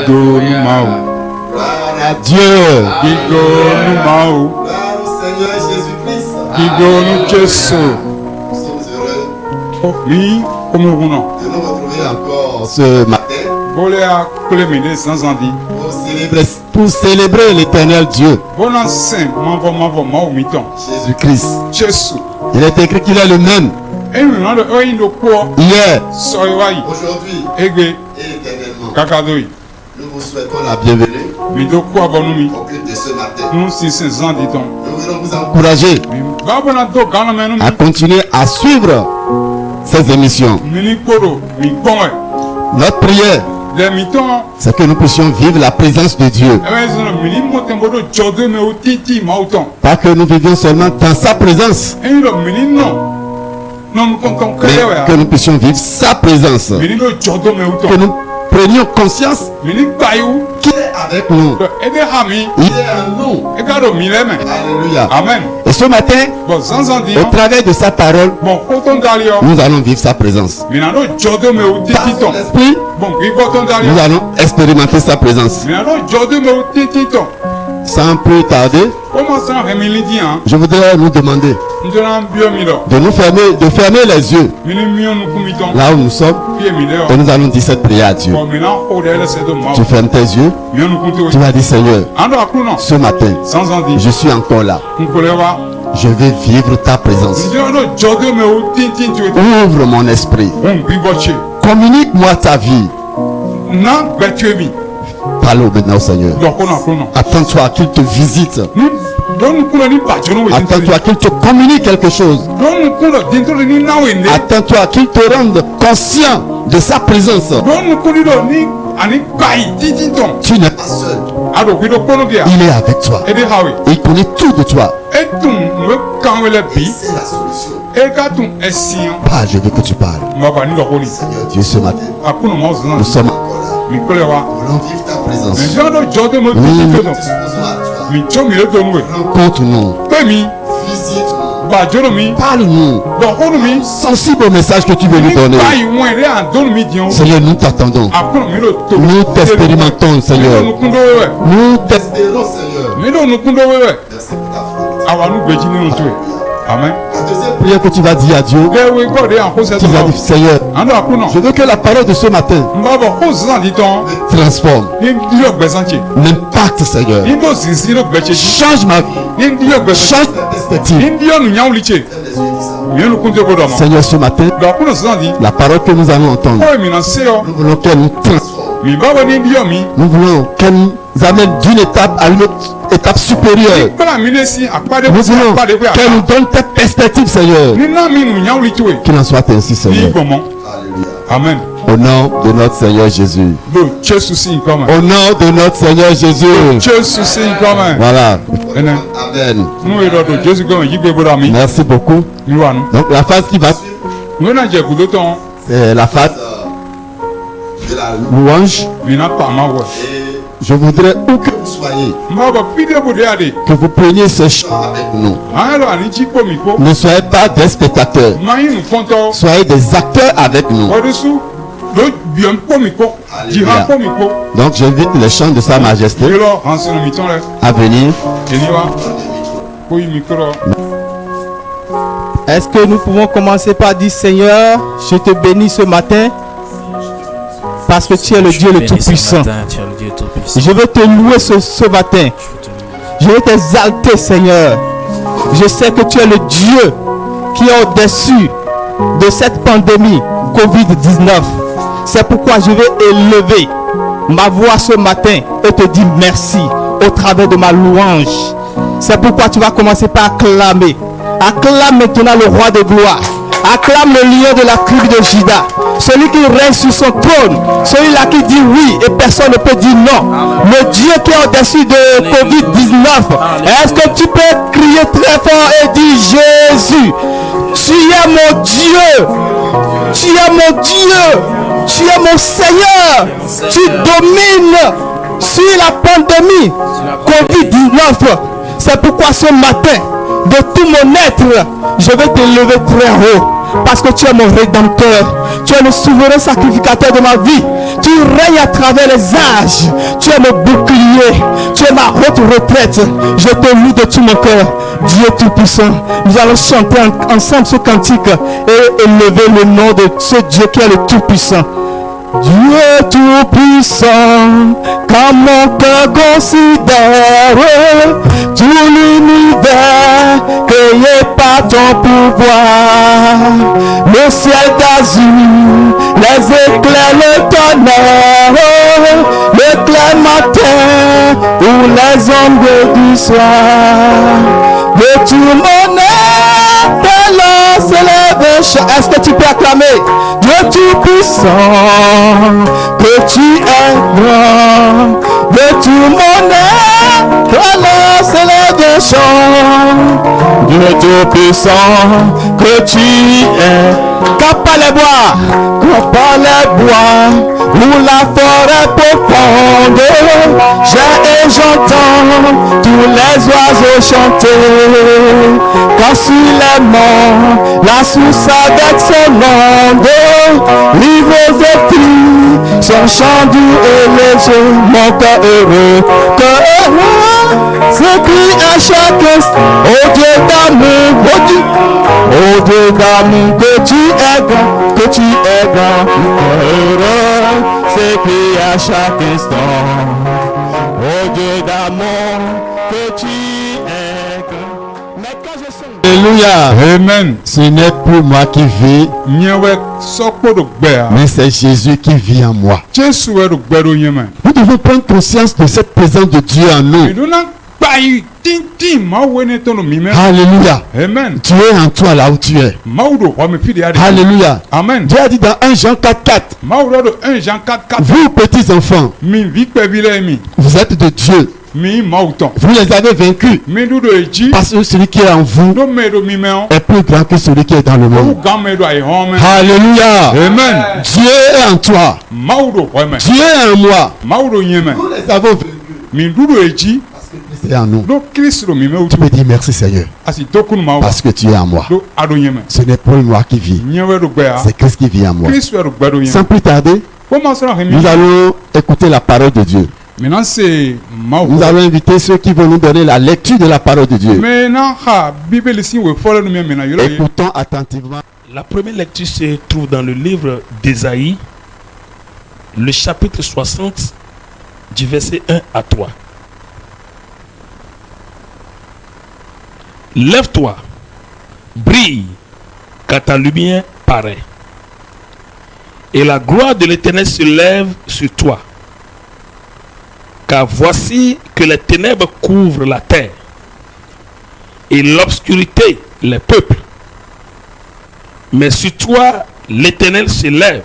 Gigo Numao. Gloire à Dieu. Gigo Numao. Gloire au Seigneur Jésus-Christ. Gigo Nucheso. Nous sommes heureux Mi Omuruna. de nous retrouver encore ce matin Bolea Kulemine Sanzandi. pour célébrer l'éternel Dieu, Bonan Saint Mavo Maumiton. Jésus-Christ. Chesu. Il est écrit qu'il est le même Eminando Oindo Po. hier, Soiwai. aujourd'hui Ege. et éternellement. Kakadoi. Nous vous souhaitons la bienvenue Mido Kwa Bonumi. au culte de ce matin. Nous si Sanditon. Nous voulons vous encourager Babonado Ganamenum. à continuer à suivre ces émissions. Mini Koro. Mi Bonwe. Notre prière, Les mitons. c'est que nous puissions vivre la présence de Dieu. Mini Motembodo Jodo me Otiti Mauton. Pas que nous vivions seulement dans sa présence, Eno mini non. Non comptons que mais que nous puissions vivre sa présence. Mini no Jodo me Que Auton. nous prenions conscience Mini Bayou. qu'il est avec nous. Ede Hami. Il est en nous. Egado Mileme. Alléluia. Amen. Et ce matin, Bon, Zanzandi. au travers de sa parole, Bon, Koton Dalio. nous allons vivre sa présence. Minano Jodo me Par Otiti son ton. esprit, Bon, Gigoton Dalio. nous allons expérimenter sa présence. Minano Jodo me Otiti ton. Sans plus tarder, Comment ça, Remilidi, hein? je voudrais nous demander Nous allons bien Milo. de fermer les yeux Mini Mion nous Kumiton. là où nous sommes Pied Mileo. et nous allons dire cette prière à Dieu. Bon, maintenant, Odele, c'est de moi. Tu fermes tes yeux, Mion nous Kunto. tu vas dire Seigneur, Ando Akuno. ce matin, Zanzandi. je suis encore là. Nkolewa. Je vais vivre ta présence. Nous Jodo me Otiti tu. Ouvre mon esprit. On biboche. Communique-moi ta vie. Non, Betuemi. Parle maintenant au Seigneur. Donc, on a Kuno. Attends-toi qu'il te visite. Don nous Kuno ni Bajono. Attends-toi qu'il te communique quelque chose. Don nous Kuno. Dentro ni Nawende. Attends-toi qu'il te rende conscient de sa présence. Don nous Kuno ni. Ani Bayi. Titi ton. Tu n'es pas seul. Ado Kido Kono Gia. Il est avec toi. Ede Hawi. Il connaît tout de toi. Et tout, nous Kanwele Bi. C'est la solution. Et quand on est sien. Pas, je veux que tu parles. Maba ni Lokoni. Seigneur Dieu, ce matin, Akuno nous Mozan. sommes encore là. Nkolewa. Nous voulons vivre ta présence. Mais Jodo Jodo me Nous Titi nous ton. disposons à toi. Mi Chomi le Donwe. Rencontre-nous. Pemi. Visite-nous. Bajono mi. Parle-nous. Dokonu mi. Sensible au message que tu veux nous donner. Bayi Wende en Don mi Dion. Seigneur, nous t'attendons. Akuno mi lo to. Nous t'expérimentons, Seigneur. Nous Kundo Wewe. Nous t'espérons, Seigneur. Mi lo nous Kundo Wewe. Merci pour ta fidélité. Awa nous Bejini nous tué. Amen. La deuxième prière que tu vas dire à Dieu, Lewe God en Kose tu vas dire, Seigneur, Ando Akuno. je veux que la parole de ce matin Mbabo Kose Zandi ton. me transforme, Ni Dio Bezanche. m'impacte, Seigneur. Ni do Zinsi lo Beche. Change ma vie, Ni Dio Bezanche. change ma perspective. Ni Dio nous Nyauliche. Mi nous Kunto Kodama. Seigneur, ce matin, Dokuno Zandi. la parole que nous allons entendre, Oye mi na seo. nous voulons qu'elle nous transforme. Mi babo ni Dio mi. Nous voulons qu'elle nous amène d'une étape à une autre étape supérieure. Kala mi ne si akpade Nous si voulons akpade kwe qu'elle nous aka. donne ta perspective, Seigneur. Ni na mi nous Nyauliche we. Qu'il en soit ainsi, Ni Seigneur. Gomo. Amen. Au nom de notre Seigneur Jésus. Do Jesu si nkoma. Au nom de notre Seigneur Jésus. Jesu si nkoma. Voilà. Amen. Amen. Nous edo do Jesu nkoma yigbe boda mi. Merci beaucoup. Ni wanu. Donc la phase qui va suivre, Nous na je kudo ton. c'est la phase de la louange. Mi na pa ma wo. Je voudrais où que vous soyez, Mbabo pide bude ade. que vous preniez ce chant avec nous. Ano ani chiko mi ko. Ne soyez pas des spectateurs, Mayi nu konto. soyez des acteurs avec nous. Odusu. Do bion ko mi ko. Jihan ko mi ko. Donc j'invite les chants de Sa Majesté Yelo hansunu mi ton le. à venir. Eniwa. Ko yi micro. Est-ce que nous pouvons commencer par dire Seigneur, je te bénis ce matin parce que tu es le Dieu le Tout-Puissant. Je veux te louer ce matin. Je veux t'exalter, Seigneur. Je sais que tu es le Dieu qui est au-dessus de cette pandémie Covid-19. C'est pourquoi je vais élever ma voix ce matin et te dire merci au travers de ma louange. C'est pourquoi tu vas commencer par acclamer. Acclame maintenant le roi de gloire. Acclame le lion de la tribu de Juda. Celui qui règne sur son trône. Celui-là qui dit oui et personne ne peut dire non. Le Dieu qui est au-dessus de Covid-19. Est-ce que tu peux crier très fort et dire Jésus, tu es mon Dieu. Tu es mon Dieu. Tu es mon Seigneur. Tu domines sur la pandémie Covid-19. C'est pourquoi ce matin, de tout mon être, je vais te lever très haut. parce que tu es mon rédempteur. Tu es le souverain sacrificateur de ma vie. Tu règnes à travers les âges. Tu es mon bouclier. Tu es ma haute retraite. Je te loue de tout mon cœur. Dieu Tout-Puissant. Nous allons chanter ensemble ce cantique et élever le nom de ce Dieu qui est le Tout-Puissant. Dieu Tout-Puissant, quand mon cœur considère tout l'univers créé par ton pouvoir, le ciel d'azur, les éclairs, le tonnerre, le clair matin ou les ombres du soir, de tout mon être, alors s'élève. Est-ce que tu peux acclamer? Dieu Tout-Puissant, que tu es grand, de tout mon être, alors s'élève un chant. Dieu Tout-Puissant, que tu es. Quand par les bois, où la forêt profonde, j'ai et j'entends tous les oiseaux chanter. Quand sur les monts, la source avec son onde, livre aux filles, son chant doux et léger, mon cœur heureux, s'écrie à chaque instant, oh Dieu d'amour, oh Dieu d'amour, que tu es grand, que tu es grand, heureux, s'écrie à chaque instant, oh Dieu d'amour, que tu es grand. Mais quand je sens... Alléluia. Amen. Ce n'est plus moi qui vis, Nyewe sokpo do gbea. mais c'est Jésus qui vit en moi. Jesu we do gbe do nyeme. Nous devons prendre conscience de cette présence de Dieu en nous. Iduna gbai tintin ma wene to no mime. Alléluia. Amen. Dieu est en toi là où tu es. Maudo wa me fidi ade. Alléluia. Amen. Dieu a dit dans 1 Jean 4:4, Maudo do 1 Jean 4:4. vous petits enfants, Mi vikpe vile mi. vous êtes de Dieu. Mi mauton. Vous les avez vaincus. Mi du do eji. Parce que celui qui est en vous Do me do mime on. est plus grand que celui qui est dans le Ou monde. gan me do ai home. Alléluia. Amen. Dieu est en toi. Maudo wa me. Dieu est en moi. Maudo nyeme. Nous les avons vaincus. Mi du do eji. C'est en nous. Do Christ do mime Tu utu. peux dire merci Seigneur. Asi dokun ma wa. Parce que tu es en moi. Do ado nyeme. Ce n'est pas moi qui vis. Nyewe do gbea. C'est Christ qui vit en moi. Christ we do gbe do nyeme. Sans plus tarder, Comment ça nous allons écouter la parole de Dieu. Maintenant c'est Mao. Nous allons inviter ceux qui vont nous donner la lecture de la parole de Dieu. Maintenant ha Bible si we follow nous maintenant yolo. Écoutons attentivement. La première lecture se trouve dans le livre d'Ésaïe, le chapitre 60, du verset 1 à 3. Lève-toi, brille, car ta lumière paraît. Et la gloire de l'Éternel se lève sur toi. Car voici que les ténèbres couvrent la terre, et l'obscurité les peuples. Mais sur toi, l'Éternel se lève.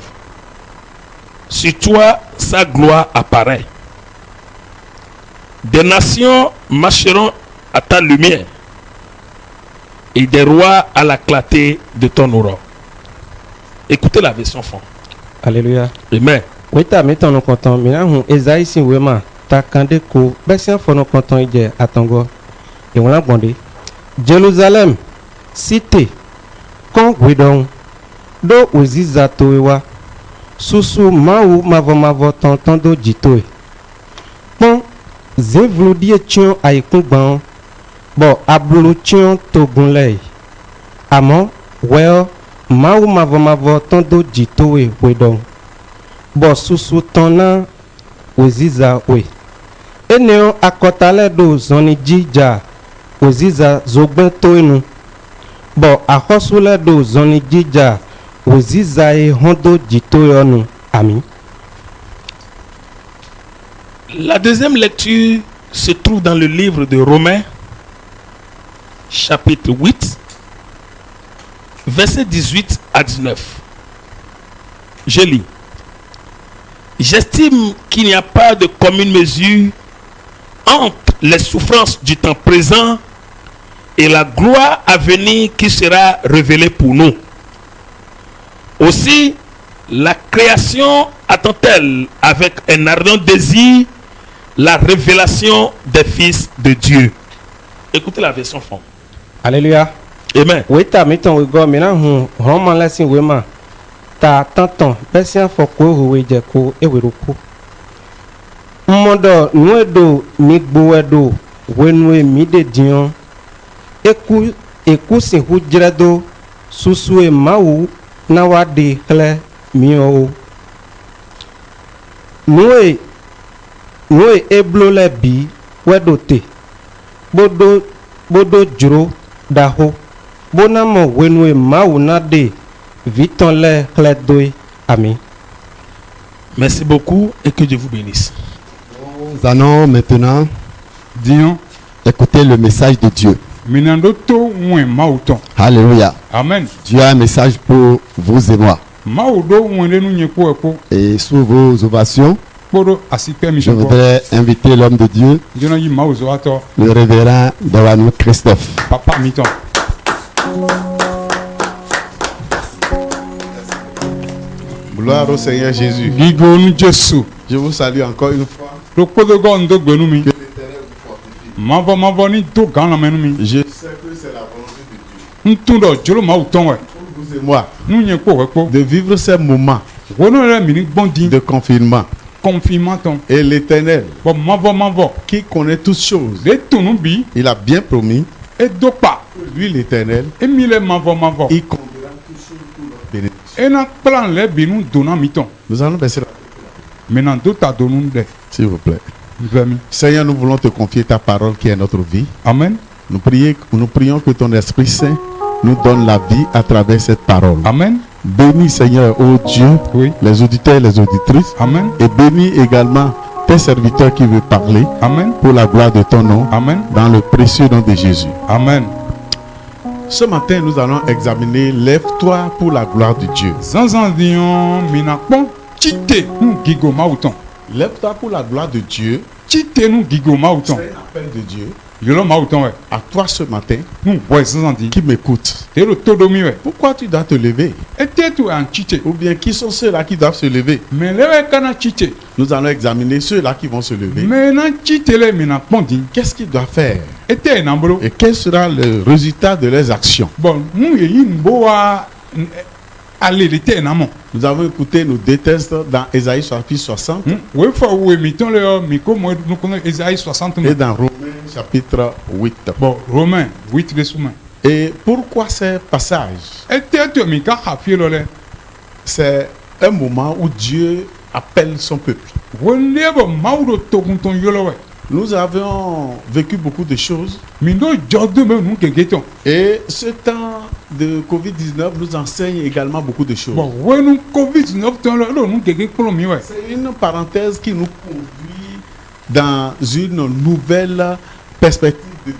Sur toi, sa gloire apparaît. Des nations marcheront à ta lumière, et des rois à la clarté de ton aurore. Écoutez la version fond. Alléluia. Amen. Oui, ta mettons nous content. Mais là, Esaïe si vraiment ta kande ko. Bessia faut nous content hier à Tango. Et on l'a bandé. Jérusalem, cité, kon guidon, do oziza toewa, susu maou mavo tonton do jitoe. Bon, zevlodie tion aïkoumban, bon, abulu tion togunlei. Amon, well, maou mavo tondo jitoe wedon. Bon, susu tona oziza we. Eneo akotale do zoni jija. Oziza zogben toenu. Bon, akosule do zoni jija. Oziza e hondo jitoyonu. Amen. La deuxième lecture se trouve dans le livre de Romains, chapitre 8, versets 18 à 19. Je lis. J'estime qu'il n'y a pas de commune mesure entre les souffrances du temps présent et la gloire à venir qui sera révélée pour nous. Aussi, la création attend-elle avec un ardent désir la révélation des fils de Dieu. Écoutez la version fond. Alléluia. Amen. Oui, ta mi ton go mi na hu Roman la sin we ma. Ta tanton besia fo ko we je ko e we ro ko. Modo nu edo mi gbo edo we nu e mi de dion. Eku sin hu jredo susu e mawu na wa de kle mi o. Nu e eblo le bi we do te. Bodo juro daho. Bonamo wenwe mauna de viton le clédoy. Amen. Merci beaucoup et que Dieu vous bénisse. Nous allons maintenant Dion. écouter le message de Dieu. Minando to mwen mauton. Alléluia. Amen. Dieu a un message pour vous et moi. Maudo mwende nu nyeko eko. Et sous vos ovations, Podo asipe mi je shoko. voudrais inviter l'homme de Dieu, Jona yi mauzo ato. le révérend Dawano Christophe. Papa miton. Gloire au Seigneur Jésus. Gigo nu Jesu. Je vous salue encore une fois. Do podo go ndo gbenu mi. Mavo ni do gan la menu mi. Je sais que c'est la volonté de Dieu Ntundo jolo mauton we. pour vous et moi Nu nyeko eko. de vivre ces moments Wono le mini bondi de confinement. confinement ton. Et l'Éternel, Bon mavo. qui connaît toutes choses, De tunu bi il a bien promis, e do pa. lui l'Éternel, E mi le mavo. il conduira toutes choses pour notre bénédiction. E na plan le binu dona miton. Nous allons baisser la Maintenant do ta donu de. s'il vous plaît. Vemi. Seigneur, nous voulons te confier ta parole qui est notre vie. Amen. Nous prions que ton Esprit Saint nous donne la vie à travers cette parole. Amen. Bénis, Seigneur, ô Dieu, Oui. les auditeurs et les auditrices. Amen. Et bénis également tes serviteurs qui veulent parler Amen. pour la gloire de ton nom, Amen. dans le précieux nom de Jésus. Amen. Ce matin, nous allons examiner Lève-toi pour la gloire de Dieu. Zanzan dion mina pon chite nu gigo mauton. Lève-toi pour la gloire de Dieu. Chite nu gigo mauton. C'est un appel de Dieu Yolo mauton we. à toi ce matin Nu boy zanzan di. qui m'écoute. Te lo todo mi we. Pourquoi tu dois te lever? E te tu an chite. Ou bien qui sont ceux-là qui doivent se lever? Mais lewe kana chite. Nous allons examiner ceux-là qui vont se lever. Mais nan chite le mina pon di. Qu'est-ce qu'ils doivent faire? E te nambolo. Et quel sera le résultat de leurs actions? Bon, nu ye yin bo wa aller de te namon. Nous avons écouté nos deux textes dans Ésaïe chapitre 60 We fa we miton le mi ko mo nu kono Esaïe 60 et me. dans Romains chapitre 8. Bon, Romain 8 de soumain. Et pourquoi ces passages? E te tu mi ka hafie lo le. C'est un moment où Dieu appelle son peuple. Wonde bo maudo togun ton yolo we. Nous avons vécu beaucoup de choses Mi do jode me nu gegeton. et ce temps de Covid-19 nous enseigne également beaucoup de choses. Bon, we nu COVID-19 ton lo nu gege kolo mi we. C'est une parenthèse qui nous conduit dans une nouvelle perspective de vie.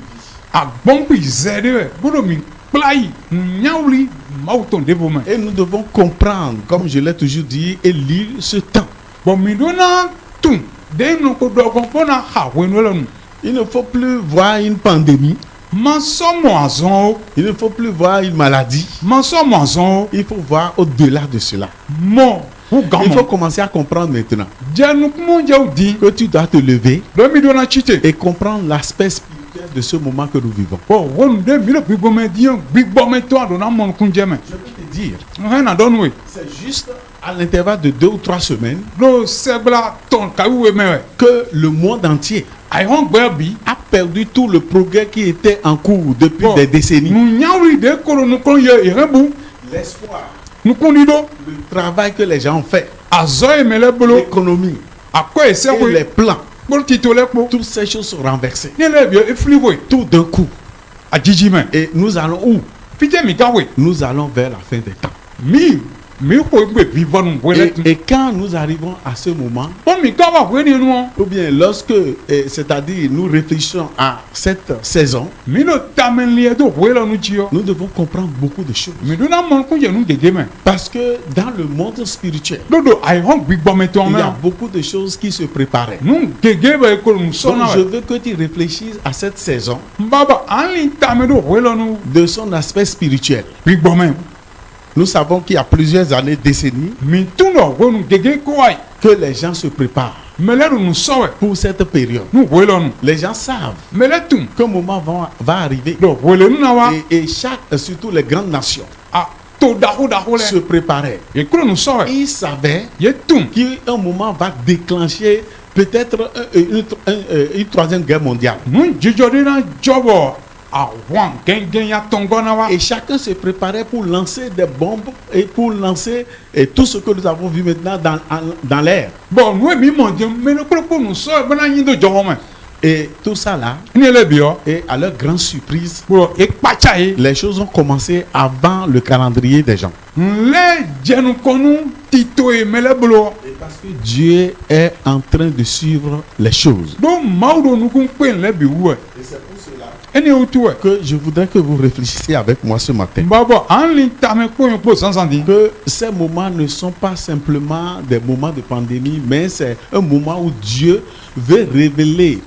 A bon pi zede we. Bodo mi plai nyauli mauton de bo me. Et nous devons comprendre, comme je l'ai toujours dit, et lire ce temps. Bon, mi do na tun. De nu ko do gon pona ha we nu lo nu. Il ne faut plus voir une pandémie, Man so mo azon. il ne faut plus voir une maladie, Man so mo azon. il faut voir au-delà de cela. Mon ou Il faut gamon. commencer à comprendre maintenant Janu kumo jau di. que tu dois te lever Do mi do na chite. et comprendre l'aspect spirituel de ce moment que nous vivons. Bon, won de mi le gbigbo me di gbigbo me to ado na mon kunje me. Je peux te dire, He na don we. c'est juste à l'intervalle de 2 ou 3 semaines Do sebla ton ka we me we. que le monde entier Ai hon gbe bi. a perdu tout le progrès qui était en cours depuis Bon, des décennies. nu nyauli de kolo nu kon ye irebu. L'espoir, Nu kundi do. le travail que les gens ont fait, Azo e me le bolo. l'économie Akwa ese et les we. plans, Bol tito le po. toutes ces choses sont renversées. Ne le bi e fli we. Tout d'un coup. A jiji me. Et nous allons où? Fite mi ka we. Nous allons vers la fin des temps. Mi ko gbe vivant nu wele tu. Et quand nous arrivons à ce moment, Bon mi ka wa we ni nu. ou bien lorsque, c'est-à-dire nous réfléchissons à cette saison, Mi no tamen li do wele nu ji yo. nous devons comprendre beaucoup de choses. Mi do na mon kunje nu gege me. Parce que dans le monde spirituel, Dodo ai hon gbigbo me to il y me. a beaucoup de choses qui se préparaient. Nu gege ba ko nu so Donc na je we. veux que tu réfléchisses à cette saison Baba anli tamen do wele nu de son aspect spirituel. gbigbo me. Nous savons qu'il y a plusieurs années, décennies, Mi tu no wo nu gege ko ai. que les gens se préparent mele do nu so we pour cette période. nu wele nu Les gens savent mele tum qu'un moment va arriver. do wele nu na wa Et surtout les grandes nations, a to dahu dahu se le préparaient. e kuro nu so we Ils savaient ye tum qu'un moment va déclencher peut-être une troisième guerre mondiale. nu jijo de na jobo a wan gengen ya tongo na wa Et chacun se préparait pour lancer des bombes et pour lancer tout ce que nous avons vu maintenant dans l'air. bon nu mi mo je mele kuro nu so we bana yin do jowo me Et tout ça là, ni le bi o et à leur grande surprise, bro e pacha e les choses ont commencé avant le calendrier des gens. le jenu konu tito e mele blo Parce que Dieu est en train de suivre les choses. do maudo nu kun pe le bi wu e Et c'est pour cela eni o tu e que je voudrais que vous réfléchissiez avec moi ce matin. babo an lin ta me ko yo po sansan di Que ces moments ne sont pas simplement des moments de pandémie, mais c'est un moment où Dieu veut révéler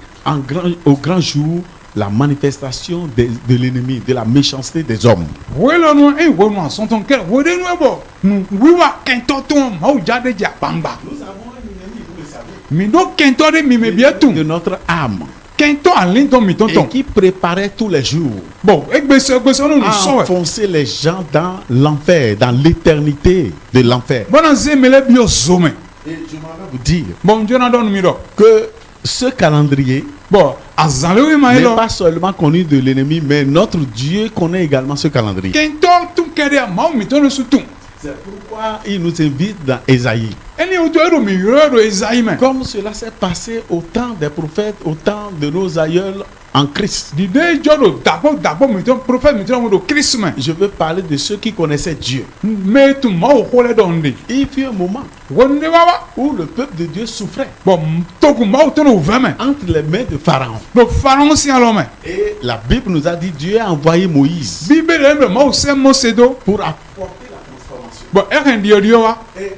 au grand jour la manifestation de l'ennemi, de la méchanceté des hommes. wele nu e wo nu asonton ke wo de nu e bo nu wiwa kento ton ma o jade ja bamba Nous avons un ennemi, vous le savez, mi do kento de mi me bietum de notre âme, kento alin ton mi ton et ton qui préparait tous les jours bon egbese nu à so e enfoncer les gens dans l'enfer, dans l'éternité de l'enfer. bona ze mele bio zome Et je m'en vais vous dire bon jona don mi do que ce calendrier bon azale wi ma n'est ilo pas seulement connu de l'ennemi, mais notre Dieu connaît également ce calendrier. kento tum kede ma o mi ton su tum C'est pourquoi il nous invite dans Ésaïe. eni o to e do mi yoro do ezai me Comme cela s'est passé au temps des prophètes, au temps de nos aïeuls en Christ. di de jodo dapo mi ton prophète mi ton do christmas Je veux parler de ceux qui connaissaient Dieu. me tum ma o hole don de Il fut un moment wonde baba où le peuple de Dieu souffrait bon toku ma o ton o veme entre les mains de Pharaon. do faron si alo me Et la Bible nous a dit Dieu a envoyé Moïse bibe de me ma o se mo se do pour apporter la transformation. bon eren dio wa Et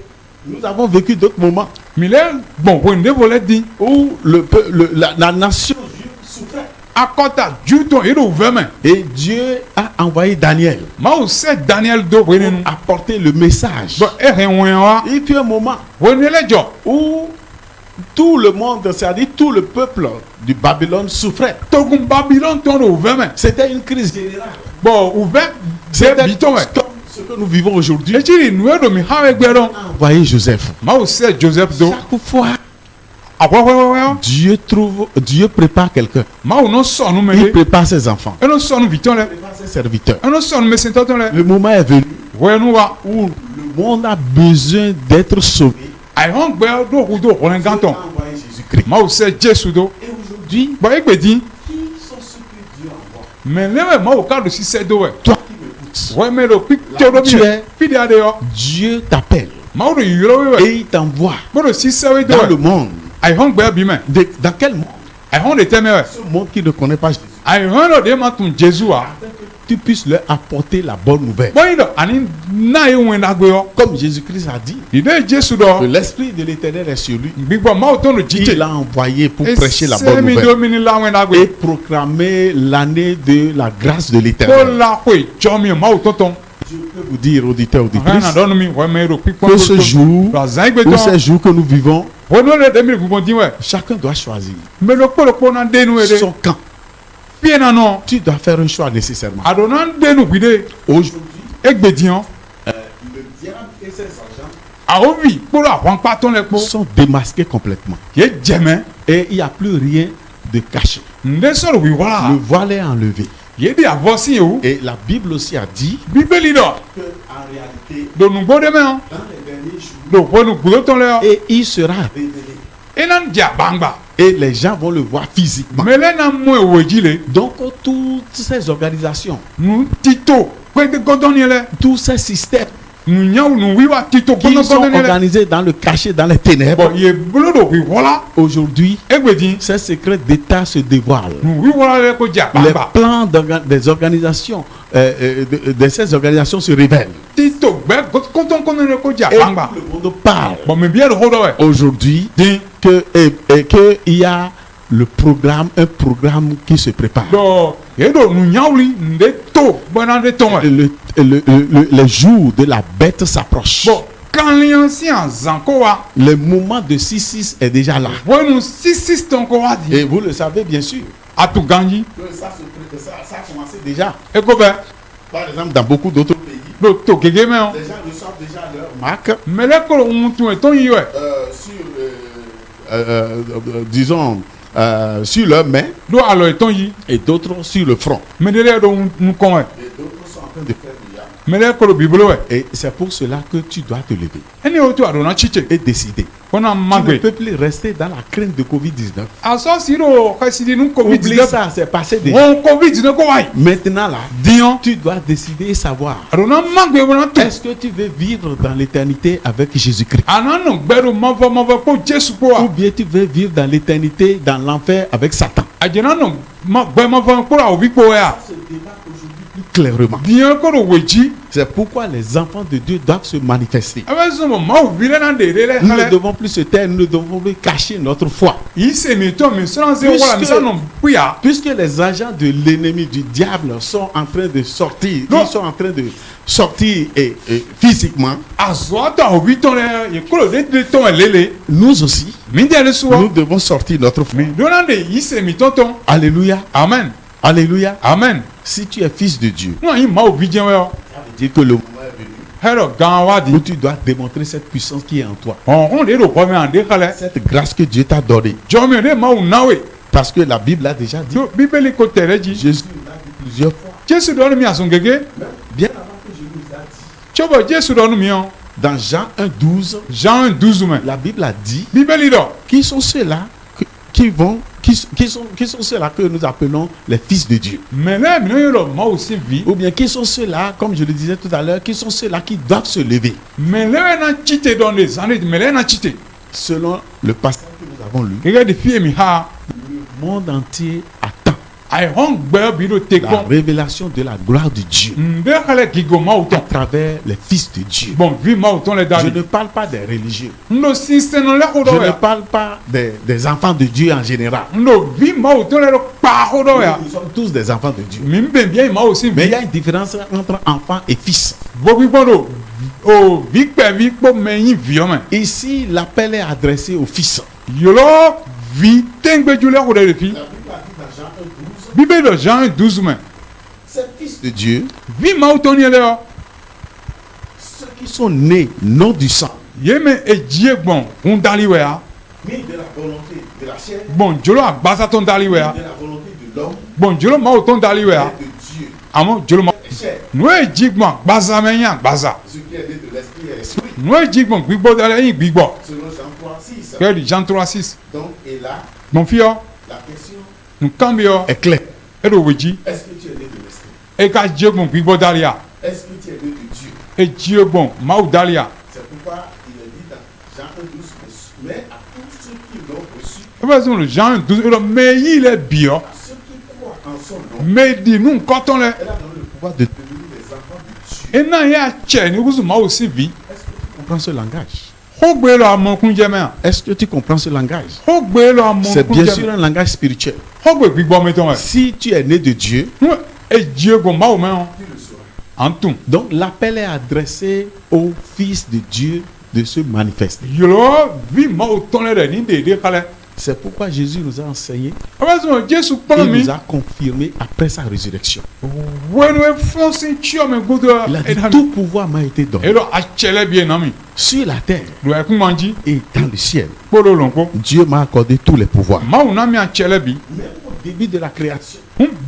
nous avons vécu d'autres moments mi le bon wonde vole di où la nation juive souffrait. akota juton e do veme Et Dieu a envoyé Daniel ma o se daniel do pour wene nu apporter le message. bon eren wen wa Il fut un moment wonde le jo où tout le monde, c'est-à-dire tout le peuple du Babylone souffrait. toku babylon ton do veme C'était une crise générale. bon ou ve C'était biton we comme ce que nous vivons aujourd'hui. e chiri nu e do mi ha we gbe don Envoyé Joseph. ma o se joseph do Chaque fois, awewewe Dieu prépare quelqu'un. ma o no so nu me Il le prépare ses enfants. e no so nu viton le Il prépare ses serviteurs. e no so nu me sento ton le Le moment est venu wenu wa où le monde a besoin d'être sauvé. ai hon gbe do hu do holen Dieu ganton a envoyé Jésus-Christ. ma o se jesu do Et aujourd'hui, bon e gbe di qui sont ceux que Dieu envoie? me lewe ma o ka do si se do we Toi qui m'écoutes, we me do pi to do tu bi es- fi dia de yo Dieu t'appelle ma o do yiro we we et il t'envoie bo do si se we do dans le we monde. ai hon gbe bi me Dans quel monde? ai hon de teme we Ce monde qui ne connaît pas Jésus. ai hon do de ma tun jesu wa Tu puisses leur apporter la bonne nouvelle. bo yi do ani na e wen da gbe yo Comme Jésus-Christ a dit, di de jesu que do l'Esprit de l'Éternel est sur lui. gbigbo ma o ton do jije Il l'a envoyé pour prêcher la se bonne mi do nouvelle mi ni la wen da et gbe proclamer l'année de la grâce de ko l'Éternel. la ko jo mi ma o ton ton Je peux vous dire, auditeurs, ren na auditrices, do mi we me do pi que ce jour, do zai gbe ou ton ces jours que nous vivons, wono le de mi gbigbo di we chacun doit choisir me lo kpolo na de nu e de son camp. pie na no Tu dois faire un choix nécessairement. adona de nu gbide Aujourd'hui, egbe diyan le diable et ses agents awo wi kpolo àwọn paton le kpo sont démasqués complètement. ye jẹmẹ Et il n'y a plus rien de caché. nde sọrọ wi Le wala voile est enlevé. ye de avọ si ye o Et la Bible aussi a dit bíbélì dọ que, en réalité, donugbo de mẹ o dans les derniers jours, do wọnú gbolo tán lẹ ọ et il sera révélé. iná ń jà gbangba Et les gens vont le voir physiquement. mẹlẹ náà mú èwò jí le Donc, toutes ces organisations, nu títò pété gọdọ ni lẹ tous ces systèmes nu nyàwó nu wíwá títò qui sont gọdọ ni lẹ organisés dans le cachet, dans les ténèbres, bọ yẹ bolo do wi wọla aujourd'hui, egbedi ces secrets d'État se dévoilent. nu wi wọla lẹ ko jà Les gbangba plans des organisations, de ces organisations se révèlent. títò gbẹ kọtọkọtọ lẹ ko jà Et gbangba tout le monde parle bọ mẹ bí ẹ dọ dọ wẹ aujourd'hui dín que il y a un programme qui se prépare. dọ yẹ dọ nu nyàwó li nde tó bọ́nà de tán wẹ Les jours de la bête s'approchent. bọ kanlian si en zanko wa. Le moment de 6-6 est déjà là. Wenu 6 tonko wa di. Et vous le savez bien sûr. Atu ganji. Ça a commencé déjà. Eko be. Par exemple, dans beaucoup d'autres pays, Do to gege me on. les gens reçoivent déjà leur marque Mele ko muntu eton yi we. disons, sur leur main Do alo eton yi. et d'autres sur le front. Medele do nu kon we. Et d'autres sont en train de faire le yam. Mele ko do biblo we. Et c'est pour cela que tu dois te lever Eni o to ado na chiche. et décider. Kona Tu ne magwe. peux plus rester dans la crainte de Covid-19. Aso siro khasidi nu covid Oublie 19. ça, c'est passé déjà. Won covid 19 ko wa. Maintenant là, Dion. tu dois décider et savoir. Ado na magwe wona to. Est-ce que tu veux vivre dans l'éternité avec Jésus-Christ? Ananu gbero mavo ko Jesu ko Ou wa. bien tu veux vivre dans l'éternité, dans l'enfer avec Satan? Ajenanu gbe mavo ko ra obi ko ya. Ce débat aujourd'hui plus clairement. Dion ko do weji. C'est pourquoi les enfants de Dieu doivent se manifester. Abe so mo ma obi le na de le Nous ne le. devons plus se taire, nous ne devons plus cacher notre foi. Ise mi to mi so se wala mi Puisque- sa no puya. Puisque les agents de l'ennemi, du diable, sont en train de sortir, Non. ils sont en train de sortir et physiquement, Aso ata obi ton le ye ko de ton lele. nous aussi, Mi de le so. nous devons sortir notre foi. Mi do na de ise mi tonton. Alléluia, Amen. alléluia. Amen. Si tu es fils de Dieu, No yi ma obi jen we o. ça veut dire que le moment est venu Hero gan wa di. où tu dois démontrer cette puissance qui est en toi. On de do ko mi ande kale. Cette grâce que Dieu t'a donnée. Jomi de ma u nawe. Parce que la Bible a déjà dit, Yo bibeli ko tere ji. Jésus l'a dit plusieurs fois. Jesu do mi asun gege. Bien avant que je nous a dit. Chobo Jesu do mi on. Dans Jean 1,12, Jean 12 men. la Bible a dit, Bibeli do. qui sont ceux-là qui sont ceux-là que nous appelons les fils de Dieu? Mais là, mi no yo ma aussi vi. Ou bien qui sont ceux-là, comme je le disais tout à l'heure, qui sont ceux-là qui doivent se lever? Mais là na chite don les années, mais là na chite. Selon le passage que nous avons lu, Gege de fie mi ha. le monde entier attend Ai hon gbe bi do te la kon. révélation de la gloire de Dieu Nde kale gigo ma à uton. travers les fils de Dieu. Bon, vi ma uton le Je dali. ne parle pas des religieux. Ndo sinse no le ko Je do ne ya. parle pas des enfants de Dieu en général. Ndo vi ma uton le pa ko do ya. Nous sommes tous des enfants de Dieu. Mi ben bien ma aussi Mais il vi. y a une différence entre enfant et fils. Bobi bodo. O vi pe vi po meyin vi o men. Ici, l'appel est adressé aux fils. Yolo vi tengbe jule ko de fi. Bible de Jean 12 men. Ces fils de Dieu, Vi ma uton le o. ceux qui sont nés non du sang, Yeme ejie gbon un dali we ya. ni de la volonté de la chair, Bon, jolo agbasa ton dali we ya. ni de la volonté de l'homme, Bon, jolo ma uton dali we ya. mais de Dieu. Amo jolo ma. Et chair, Nou ejie gbon agbasa men yan agbasa. ce qui est né de l'esprit est l'esprit. Nou ejie gbon gbigbo dali yin gbigbo. Selon Jean 3,6. Keri Jean 3:6. Donc, et là, Mon fio, la question nou kambi yo. est claire. Edo weji. Est-ce que tu es né de l'esprit? E ka jie gbon gbigbo dali ya. Est-ce que tu es né de Dieu? E jie gbon ma u dali ya. C'est pourquoi il est dit dans Jean 1,12, mais à tous ceux qui l'ont reçu, Ebe sun Jean 12 edo me yi le bi yo. à ceux qui croient en son nom, Me di nou koton le. elle a donné le pouvoir de devenir les enfants de Dieu. E na ya che ni kusu ma osi vi. Est-ce que tu comprends ce langage? Ho gbe lo amon kun je men. Est-ce que tu comprends ce langage? Ho gbe lo amon C'est kun bien je sûr men. un langage spirituel. Ho gbe gbigbo me ton we. Si tu es né de Dieu, Nou e jie gbon ma o men. tu le sauras. Antum. Donc l'appel est adressé aux fils de Dieu de se manifester. Yolo vi ma uton le ni de kale. C'est pourquoi Jésus nous a enseigné, Ebe sun Jesu il pon mi. nous a confirmé après sa résurrection. Wenu e fonsi chio me gudo. Il a dit, tout pouvoir m'a été donné Edo a chele bien na mi. sur la terre Do e kun manji. et dans le ciel. Polo lonko. Dieu m'a accordé tous les pouvoirs. Ma una mi a chele bi. Même au début de la création,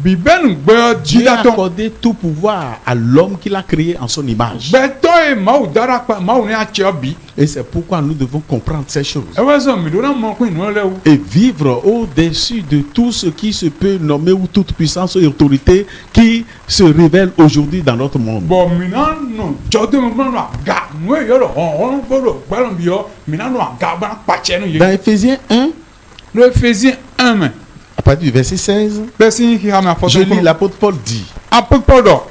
Bi ben gbe Dieu a didaton. accordé tout pouvoir à l'homme qu'il a créé en son image. Beto e ma u dara pa ma u ne a che bi. Et c'est pourquoi nous devons comprendre ces choses. Ebe sun mi do na mo kun no le. Et vivre au-dessus de tout ce qui se peut nommer ou toute puissance et autorité qui se révèle aujourd'hui dans notre monde. Bon mina no jode mo no aga. No e yoro hon bodo gbalon bi yo. Mina no aga ba pa che no ye. Dans Éphésiens 1, No Ephésiens 1 men. à partir du verset 16, Person hi ha me je afoto. lis l'apôtre Paul dit, Apopodo.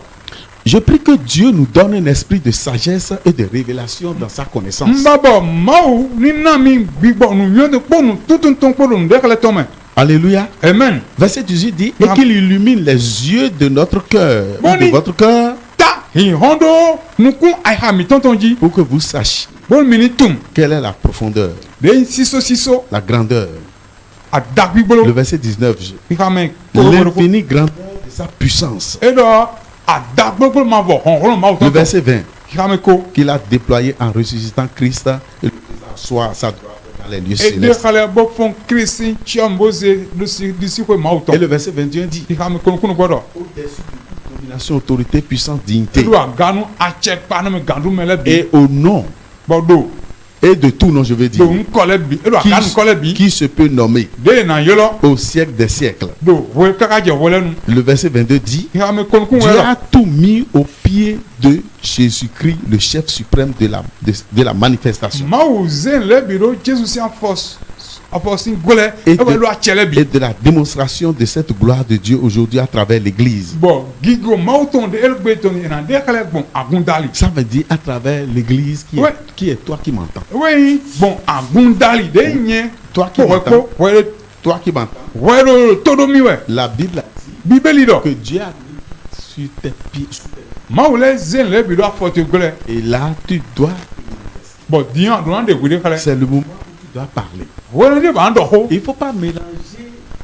je prie que Dieu nous donne un esprit de sagesse et de révélation dans sa connaissance. Mbabo mau ni na mi gbigbo nu yo de po nu tutun ton po nu de kale to men. Alléluia. Amen. Verset 18 dit, et qu'il illumine les yeux de notre cœur, ou de Boni. votre cœur, Ta ihondo nuku aiha mi tonton ji pour que vous sachiez bon minitum quelle est la profondeur, de siso la grandeur. adagbi Le gbolo verset 19, ihame l'infinie grandeur de sa puissance. edo adagbo ma vo hon ma Le tonton verset 20, ihame ko qu'il a déployé en ressuscitant Christ et le soit à sa droite dans les lieux e de célestes. kale bo fon krisi chiamboze disi ko ma Et uton le verset 21 dit, ihame ko kunu gbodo au-dessus de toute domination, autorité, puissance, dignité, edo aganu achekpa na me gandu mele bi et au nom, bodo et de tout nom, je veux do dire, nkole bi edo aganu nkole bi qui se peut nommer de na yolo au siècle des siècles. do we kaka je wolenu Le verset 22 dit, ihame ko kun Dieu welo a tout mis au pied de Jésus-Christ, le chef suprême de la manifestation mawu zen le bi do Jesus si en force gole Et e de- lo achele bi et de la démonstration de cette gloire de Dieu aujourd'hui à travers l'Église. bon gigo mauton de elgbe ton ina de kale bon agundali Ça veut dire à travers l'Église Ouais. qui est toi qui m'entends. oui bon agundali de nye Toi qui ko m'entends. ko wele Toi qui m'entends. wele todo mi we La Bible a dit bibeli do que Dieu a mis sur tes pieds. mawu le zen le bi do afote gole Et là, tu dois. bon dian do ande gwe kale C'est le moment où tu dois parler. wele de ba ando ho Il ne faut pas mélanger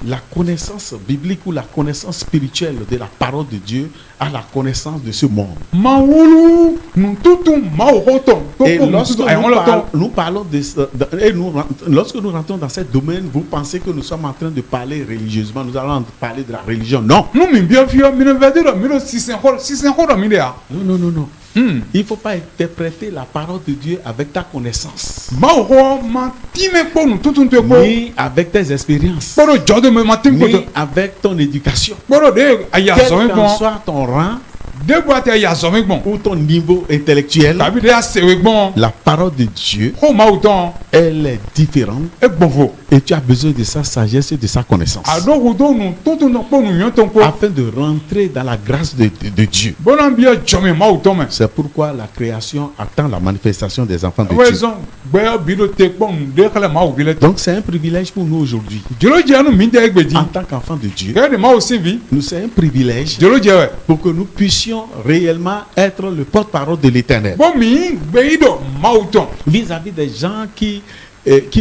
la connaissance biblique ou la connaissance spirituelle de la parole de Dieu à la connaissance de ce monde. mawulu nu tutu mawu hoton to Et ko nu lorsque tutu ay wala ton nous parlons lorsque nous rentrons dans ce domaine, vous pensez que nous sommes en train de parler religieusement, nous allons parler de la religion. Non. nu mi bia fio mi ne vede do mi do sisen ho do mi de ya Non, non, non, non. Il ne faut pas interpréter la parole de Dieu avec ta connaissance, mawu ho ma time ko nu tutu to ko ni avec tes expériences, boro jodo me ma tim ko to ni avec ton éducation. boro de aya Quel so me qu'en bon soit ton rang de boite aya so me bon ou ton niveau intellectuel, tabi de ase we bon la parole de Dieu, ho mawu ton elle est différente e gbofo et tu as besoin de sa sagesse et de sa connaissance ado hu do nu tutu no ko nu yon ton ko afin de rentrer dans la grâce de Dieu. bona bia jome mawu ton me C'est pourquoi la création attend la manifestation des enfants de we Dieu. zon gbe bi do te ko nu de kale mawu bi le Donc c'est un privilège pour nous aujourd'hui. jelo je anu mi de egbe di En tant qu'enfants de Dieu, ke de mawu sivi nous c'est un privilège jelo je we pour que nous puissions réellement être le porte-parole de l'Éternel bon mi gbe ido mawu ton vis-à-vis des gens qui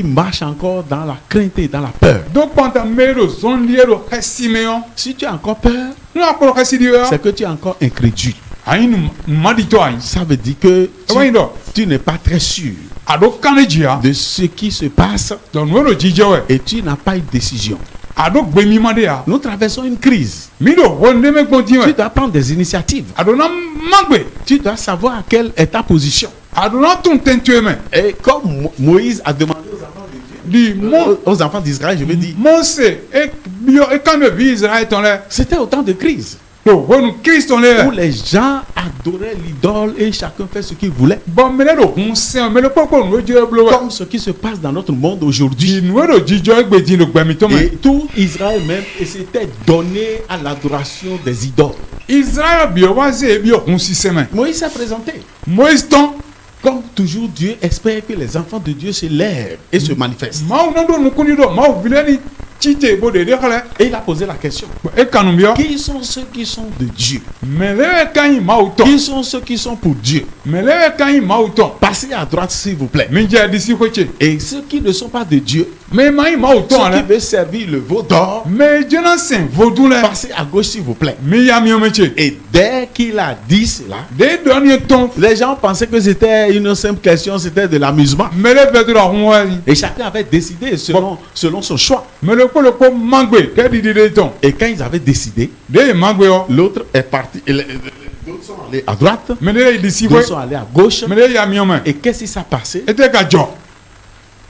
marchent encore dans la crainte et dans la peur. do panta mero zon liero kasimeon Si tu as encore peur, nu akoro kasidi yo c'est que tu es encore incrédule. ayi nu madito ayi Ça veut dire que ewa ido tu n'es pas très sûr ado kane jia de ce qui se passe donc nu do jije we et tu n'as pas une décision. ado gbe mi ma de ya Nous traversons une crise. mi do wonde me gbon di Tu we dois prendre des initiatives. ado na magbe Tu dois savoir quelle est ta position. ado na tun tentue me Et comme Moïse a demandé aux enfants de Dieu, di mo aux enfants d'Israël, je veux dire, mose e bio e kan be bi Israël ton le c'était au temps de crise do wonu Christ ton où le les gens adoraient l'idole et chacun fait ce qu'il voulait. bon me le do hun se me le poko nu je blo we Comme ce qui se passe dans notre monde di aujourd'hui. nu do jije egbe di lo gbe mi to me Et tout Israël même s'était donné à l'adoration des idoles. Israël bio wa ze bio hun si se me Moïse s'est présenté. Moïse ton Comme toujours, Dieu espère que les enfants de Dieu se lèvent et se manifestent. mawu na do nu kuni do mawu vile ni chite bo de kale Et il a posé la question. e kanu bio Qui sont ceux qui sont de Dieu? me le kan yi mawu ton Qui sont ceux qui sont pour Dieu? me le kan yi mawu ton Passez à droite, s'il vous plaît. mi je di si ko che Et ceux qui ne sont pas de Dieu, me ma yi mawu ton ceux qui le veulent servir le veau d'or, me je na sen vodun le passez à gauche, s'il vous plaît. mi ya mi o me che Et dès qu'il a dit cela, de do ni ton les gens pensaient que c'était une simple question, c'était de l'amusement. me le ve do la hun wa yi Et chacun avait décidé selon son choix. me le ko magbe ke di de ton Et quand ils avaient décidé, de magbe o l'autre est parti. Et d'autres sont allés à droite, me le di si ko d'autres sont allés à gauche. me le ya mi o me Et qu'est-ce qui s'est passé? e te ka jo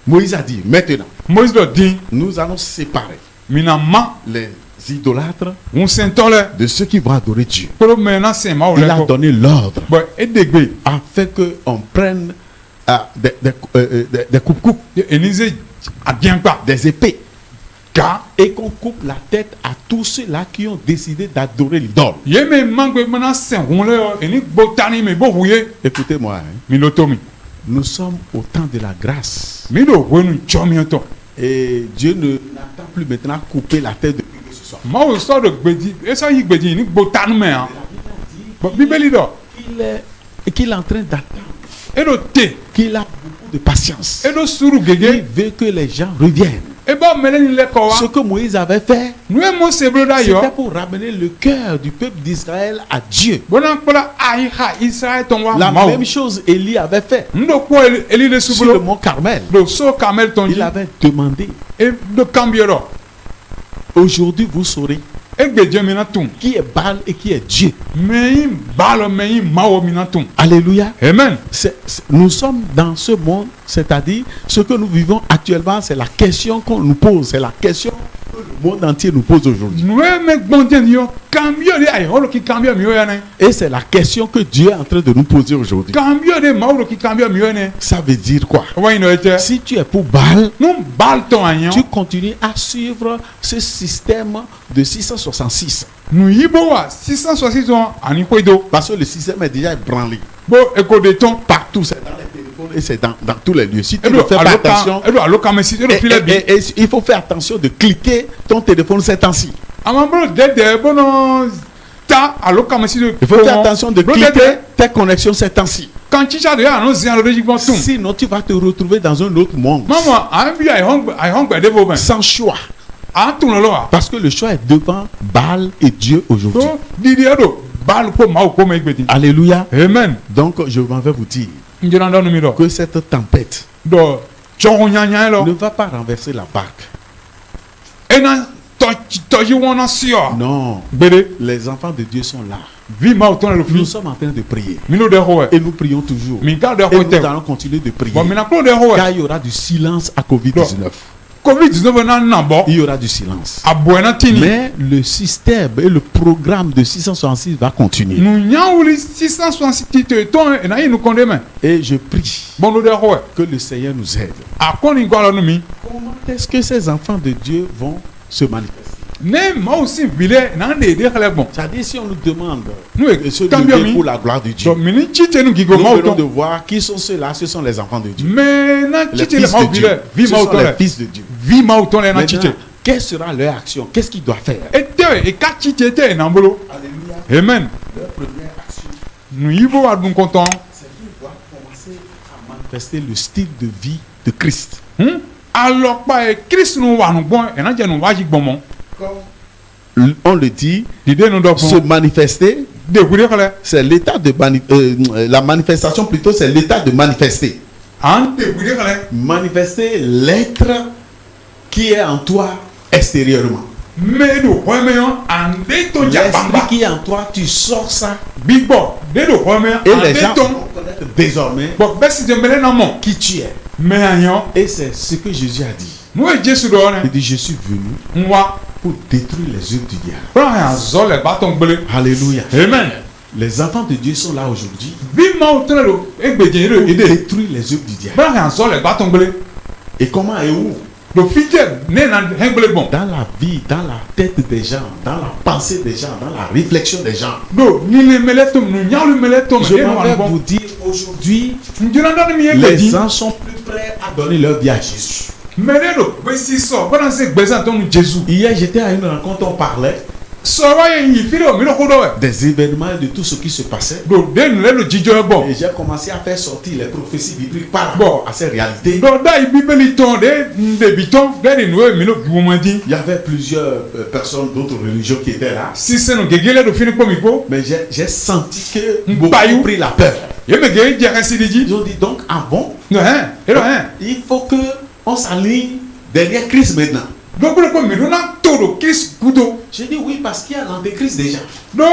Moïse a dit, maintenant, Moïse do din nous allons séparer mina ma les idolâtres un sen to le de ceux qui vont adorer Dieu. ko me na sen mawu Il le a ko donné l'ordre bon e de gbe afin qu'on prenne des coupes-coupes, Élysée a bien pas des épées, car et qu'on coupe la tête à tous ceux-là qui ont décidé d'adorer l'idole. ye me mangbe mana sen hunle eni botani me bo huye Écoutez-moi, hein, mi lotomi nous sommes au temps de la grâce. mi do wenu chomi to Et Dieu n'attend plus maintenant couper la tête de qui que ce soit. ma o so do gbedi e so yi gbedi ni botani me han bibeli do Qui qu'il est en train d'attendre, edo te qu'il a beaucoup de patience. edo suru Il gege veut que les gens reviennent. eba meleni le ko Ce wa que Moïse avait fait, nu Mose blo da yo c'était pour ramener le cœur du peuple d'Israël à Dieu. bona kpla ai ha Israël ton wa La mau même chose Élie avait fait ndo ko eli le sur le sublo mont Carmel. do so kamel ton Il ji avait demandé, e do cambiero aujourd'hui vous saurez egbe je mina tum qui est Baal et qui est Dieu. meyi balo meyi mawo mina tum Alléluia. amen Nous sommes dans ce monde, c'est-à-dire ce que nous vivons actuellement, c'est la question qu'on nous pose, c'est la question que le monde entier nous pose aujourd'hui. nu me gbonde yo cambio de ai holo ki cambio mi yo ne Et c'est la question que Dieu est en train de nous poser aujourd'hui. cambio de mawo ki cambio mi yo ne Ça veut dire quoi? wa ino ete Si tu es pour Baal, nu bal ton anyo tu continues à suivre ce système de 666. nu yibo wa 660 ans ani kwedo Parce que le système est déjà ébranlé. bo eko de ton Partout, c'est dans les téléphones et c'est dans tous les lieux. Si tu edo ne fais pas attention, edo aloka mesi edo file bi et il faut faire attention de cliquer ton téléphone ces temps-ci. amambro de bono ta aloka mesi de Il faut faire attention de cliquer tes connexions ces temps-ci. quand chicha de ya no zian le jigbo tum Sinon, tu vas te retrouver dans un autre monde. mama ambi ai hong de bo ben Sans choix. a tun lo wa Parce que le choix est devant Baal et Dieu aujourd'hui. to didi edo bal ko mawo ko me gbeti Alléluia. amen Donc, je m'en vais vous dire njira ndo mi do que cette tempête do chogo nyanya lo ne va pas renverser la barque. ena to ji wona sio Non. gbede Les enfants de Dieu sont là. vi mawo ton le Nous fi sommes en train de prier. mino de ho Et nous prions toujours. mi ga de Et ho nous te allons continuer de prier. bon mina ko de ho Car il y aura du silence à Covid-19. covid-19 na na bo Il y aura du silence. abuena tini Mais le système et le programme de 666 va continuer. nu nyawuli 660 te ton na yi nu konde me Et je prie bon no de ho que le Seigneur nous aide. akoni gwalo nu mi Comment est-ce que ces enfants de Dieu vont se manifester? ne ma aussi vile na de khala bon C'est-à-dire, si on nous demande nous de se cambio lever mi pour la gloire de Dieu, donc mini chite nu gigo nous ma venons de auton voir qui sont ceux-là. Ce sont les enfants de Dieu. mais na Les chite le fils ma de Dieu. vile vi Ce ma sont auton les le fils de Dieu. vi ma auton le na Maintenant, chite quelle sera leur action? Qu'est-ce qu'ils doivent faire? ete e ka chite te na bolo Alléluia. amen Leur première action, nu yibo wa dun konton c'est qu'ils doivent commencer à manifester le style de vie de Christ. alors pa e Christ nu wa nu bon e na je nu wa ji gbon On le dit, dide nu do se fun manifester, de gure khala c'est l'état de la manifestation plutôt, c'est l'état de manifester. an de gure khala Manifester l'être qui est en toi extérieurement. me do ho me yon an de to ja L'esprit bamba qui est en toi, tu sors ça big bo de do ho me et an les de gens ton vont connaître désormais bon besi de mele na mo qui tu es. me anyo Et c'est ce que Jésus a dit. nu e Jesu do Il ne dit, je suis venu nwa pour détruire les œuvres du diable. bra ya zo le baton gbele Alléluia. amen Les enfants de Dieu sont là aujourd'hui vi ma auton lo egbeje pour re ide détruire les œuvres du diable. bra ya zo le baton gbele Et comment et où? do fite ne na hengbele bon Dans la vie, dans la tête des gens, dans la pensée des gens, dans la réflexion des gens. do ni le mele to nu nyalu mele to me Je de m'en no vais an bon vous dire aujourd'hui, njira ndo mi les egbeji gens sont plus prêts à donner leur vie à Jésus. mele do be si so bana se gbesa to nu Jesu Hier, j'étais à une rencontre, on parlait so wa ye yi fire o mi lo ko do we des événements et de tout ce qui se passait. do de nu le lo jijo bon Et j'ai commencé à faire sortir les prophéties bibliques par Bon. rapport à ces réalités. do da i bibeli ton de biton de nu e mi lo gumadi Il y avait plusieurs personnes d'autres religions qui étaient là. si se no gegele do fini ko mi ko Mais j'ai senti que Mm, beaucoup Bayou. ont pris la peur. ye me ge je kasi di Ils ont dit donc, ah bon? no hein e do hein Il faut que on s'aligne derrière Christ maintenant. do bele ko mi do na to do Christ gudo J'ai dit oui parce qu'il y a l'antéchrist déjà. do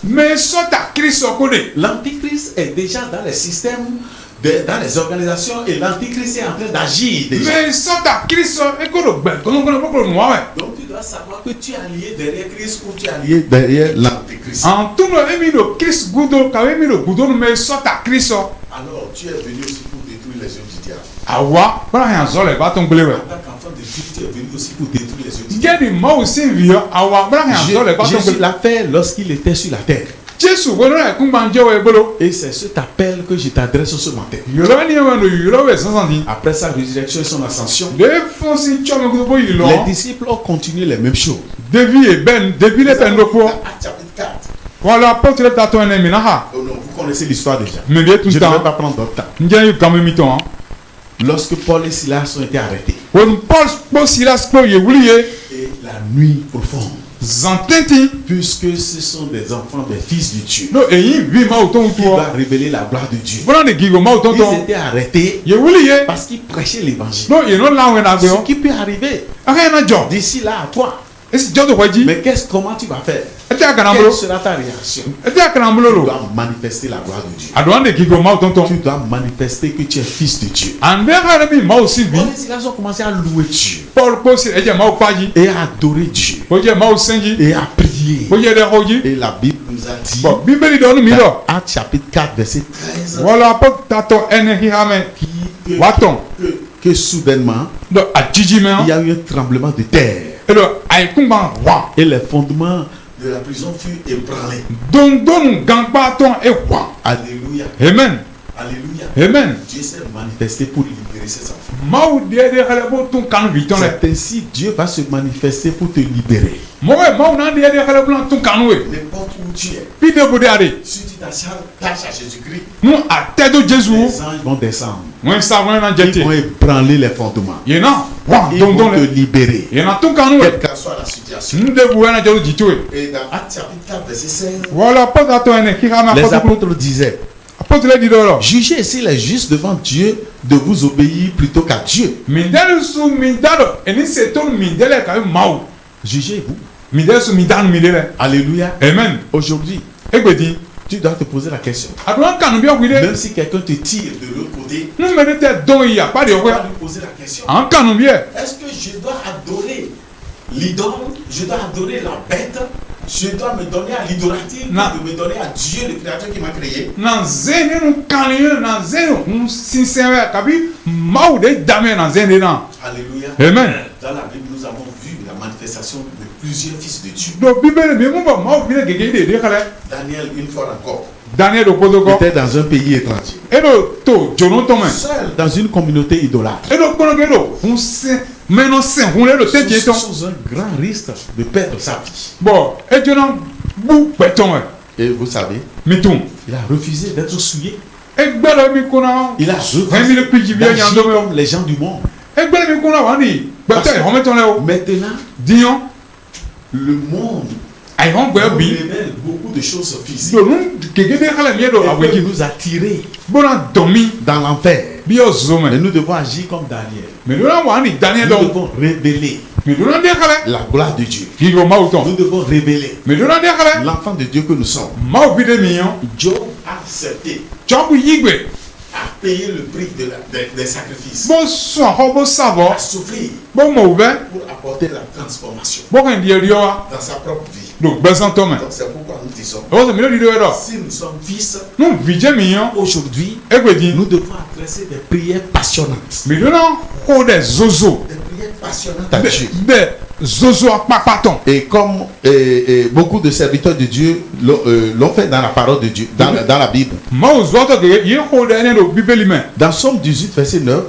me so ta Christ ko de L'antéchrist est déjà dans les systèmes, dans les organisations et l'antéchrist est en train d'agir déjà. me so ta Christ e ko do gbe ko no ko no wa we Donc tu dois savoir que tu es allié derrière Christ ou tu es allié derrière l'antéchrist. en tout no e mi do Christ gudo ka we mi do gudo no me so ta Christ Alors tu es venu aussi pour détruire les œuvres du diable. awa bra ya zo le baton gbele we En tant qu'enfant de Dieu, tu es venu aussi pour détruire les œuvres du diable. get the mouse in view awa bra ya zo le baton Jésus gbele l'a fait lorsqu'il était sur la terre. Jesu wo no e kun ban je we gbelo Et c'est cet appel que je t'adresse ce matin. yoro ni we no yoro we sansan Après sa résurrection et son ascension, de fonsi chome gudo bo yilo les disciples ont continué les mêmes choses. devi e ben devi le pen do ko Actes chapitre 4. wala apôtre ta to ene mi na ha Oh non, vous connaissez l'histoire déjà. Mais bien tout Je le ne vais temps. pas prendre d'autre temps. Ndiye yu quand même mi-temps. Lorsque Paul et Silas ont été arrêtés, When Paul Silas Paul ye wuli ye. et la nuit profonde, Zantenti. puisque ce sont des enfants des fils de Dieu, No eyi vi ma uton qui utuo. doivent révéler la gloire de Dieu. Bona de gigo ma uton Ils ton. étaient arrêtés Ye wuli ye. parce qu'ils prêchaient l'évangile. No ye no lawe na Ce gbe. qui peut arriver Aka na jo. d'ici là à toi. Esi jo to kwaji. Mais comment tu vas faire? Ete akana Quelle bolo. sera ta réaction? Ete akana bolo Tu lo. dois manifester la gloire de Dieu. Adwan de gigo ma uton ton. Tu dois manifester que tu es fils de Dieu. Ande ka bi ma aussi bi. Paul et Silas ont commencé à louer Dieu Paul Paul Silas eje ma upaji. et à adorer Dieu Bo je ma usenji. et à prier. Bo je de hoji. Et la Bible nous a dit, Bon, Bibeli do nu mi do. dans Actes chapitre 4, verset 13, Wala po tato ene hi hame. Waton. que soudainement, Do ajiji me. il y a eu un tremblement de terre Edo ay kumba wa. et les fondements de la prison furent ébranlés. Don gangba ton e wa. Alléluia. Amen. Alléluia. Amen. Dieu s'est manifesté pour libérer ses enfants. Mau de hale bo ton kanu biton le. C'est ainsi Dieu va se manifester pour te libérer. Mo e mau na de hale bo ton kanu e. N'importe où tu es. Fi de bo de ade. Si tu t'attaches à Jésus-Christ, Nu atedo Jésus. les anges vont descendre. Wen sa wen na Ils jete. vont ébranler les fondements. Ye na wa Ils don vont don te le. libérer. Ye na ton kanu Quelle e. que soit la situation. Nu de bu na jelo jitu e. Et dans Actes chapitre 4, verset 16, Wala po tato ene hi hame les apoto. apôtres disaient, Apoto di do lo. jugez ici les justes devant Dieu de vous obéir plutôt qu'à Dieu. Mindelu su mindado eni se ton mindele ka mau. Jugez-vous. Mindelu su mindanu mindele. Alléluia. Amen. Aujourd'hui, Egbedi. tu dois te poser la question. Adwan kanu bi okwide. Même si quelqu'un te tire de l'autre côté, Nu me de te don ya pa de tu dois okwe. lui poser la question. An kanu bi e. Est-ce que je dois adorer l'idole? Je dois adorer la bête? Je dois me donner à l'idolatrie Non. de me donner à Dieu, le créateur qui m'a créé? Na zeni nu kanu na zeni un sinsewe kabi mau de dame na zeni na. Alléluia. Amen. Dans la Bible, nous avons vu la manifestation de plusieurs fils de Dieu. Do bibele mi mu ba mau bi de gege de kale. Daniel, une fois encore, Daniel do kodoko. était dans un pays étranger, Edo to jono to me. seul dans une communauté idolâtre, Edo kono ke do un se meno sen hun le do te tie ton. sous un grand risque de perdre sa vie. Bon, e jona bu peton e. Et vous savez, Mi tun. il a refusé d'être souillé. E gbelo mi kuna. Il a Femi le piji bi d'agir yando me. comme les gens du monde. E gbelo mi kuna wani. Gbete e home ton le o. Maintenant, Dion. le monde Ay hon gbe nous bi. révèle beaucoup de choses physiques Do nu gege de kale mi do et peut aweji. nous attirer Bona domi dans l'enfer. bi o zo Mais me. nous devons agir comme Daniel. Me do na wani Daniel Nous do. devons révéler Me do na de kale. la gloire de Dieu. Gigo ma uton. Nous devons révéler Me do na de kale. l'enfant de Dieu que nous sommes. Ma bi de mi yon. Job a accepté Chobu yigbe. à payer le prix des sacrifices, Bo so ho bo savo. à souffrir Bo mo be. pour apporter la transformation Bo kan di rio wa. dans sa propre vie. Do besan to me. Donc c'est pourquoi nous disons, O so mi do di do do. si nous sommes fils, Nu vije mi yon. aujourd'hui, Egbedi. nous devons adresser des prières passionnantes. Me do na ho de zozo. Des prières passionnantes à Dieu. De zozo akpapaton. Et comme beaucoup de serviteurs de Dieu l'ont fait dans la parole de Dieu, dans la Bible. Ma o zo to ge ye ho de ne do bibeli me. Dans Somme 18, verset 9,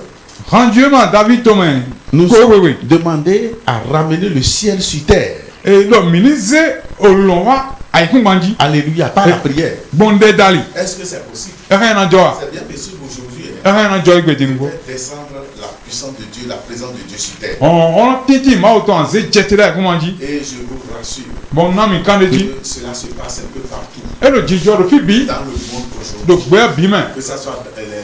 Rendieu ma David to me. nous Ko sommes wewe. demandés à ramener le ciel sur terre. E do minize olonwa ay kunbanji. Alléluia, par la prière. Bonde dali. Est-ce que c'est possible? E na joa. C'est bien possible aujourd'hui. E na joa egbedi ngo. Faire descendre la puissance de Dieu, la présence de Dieu sur terre. On titi ma o to an ze jetira kunbanji. Et je vous rassure Bon na mi kan de ji. que cela se passe un peu partout E do jijo do fi bi. dans le monde aujourd'hui. Do gbe bi me. Que ce soit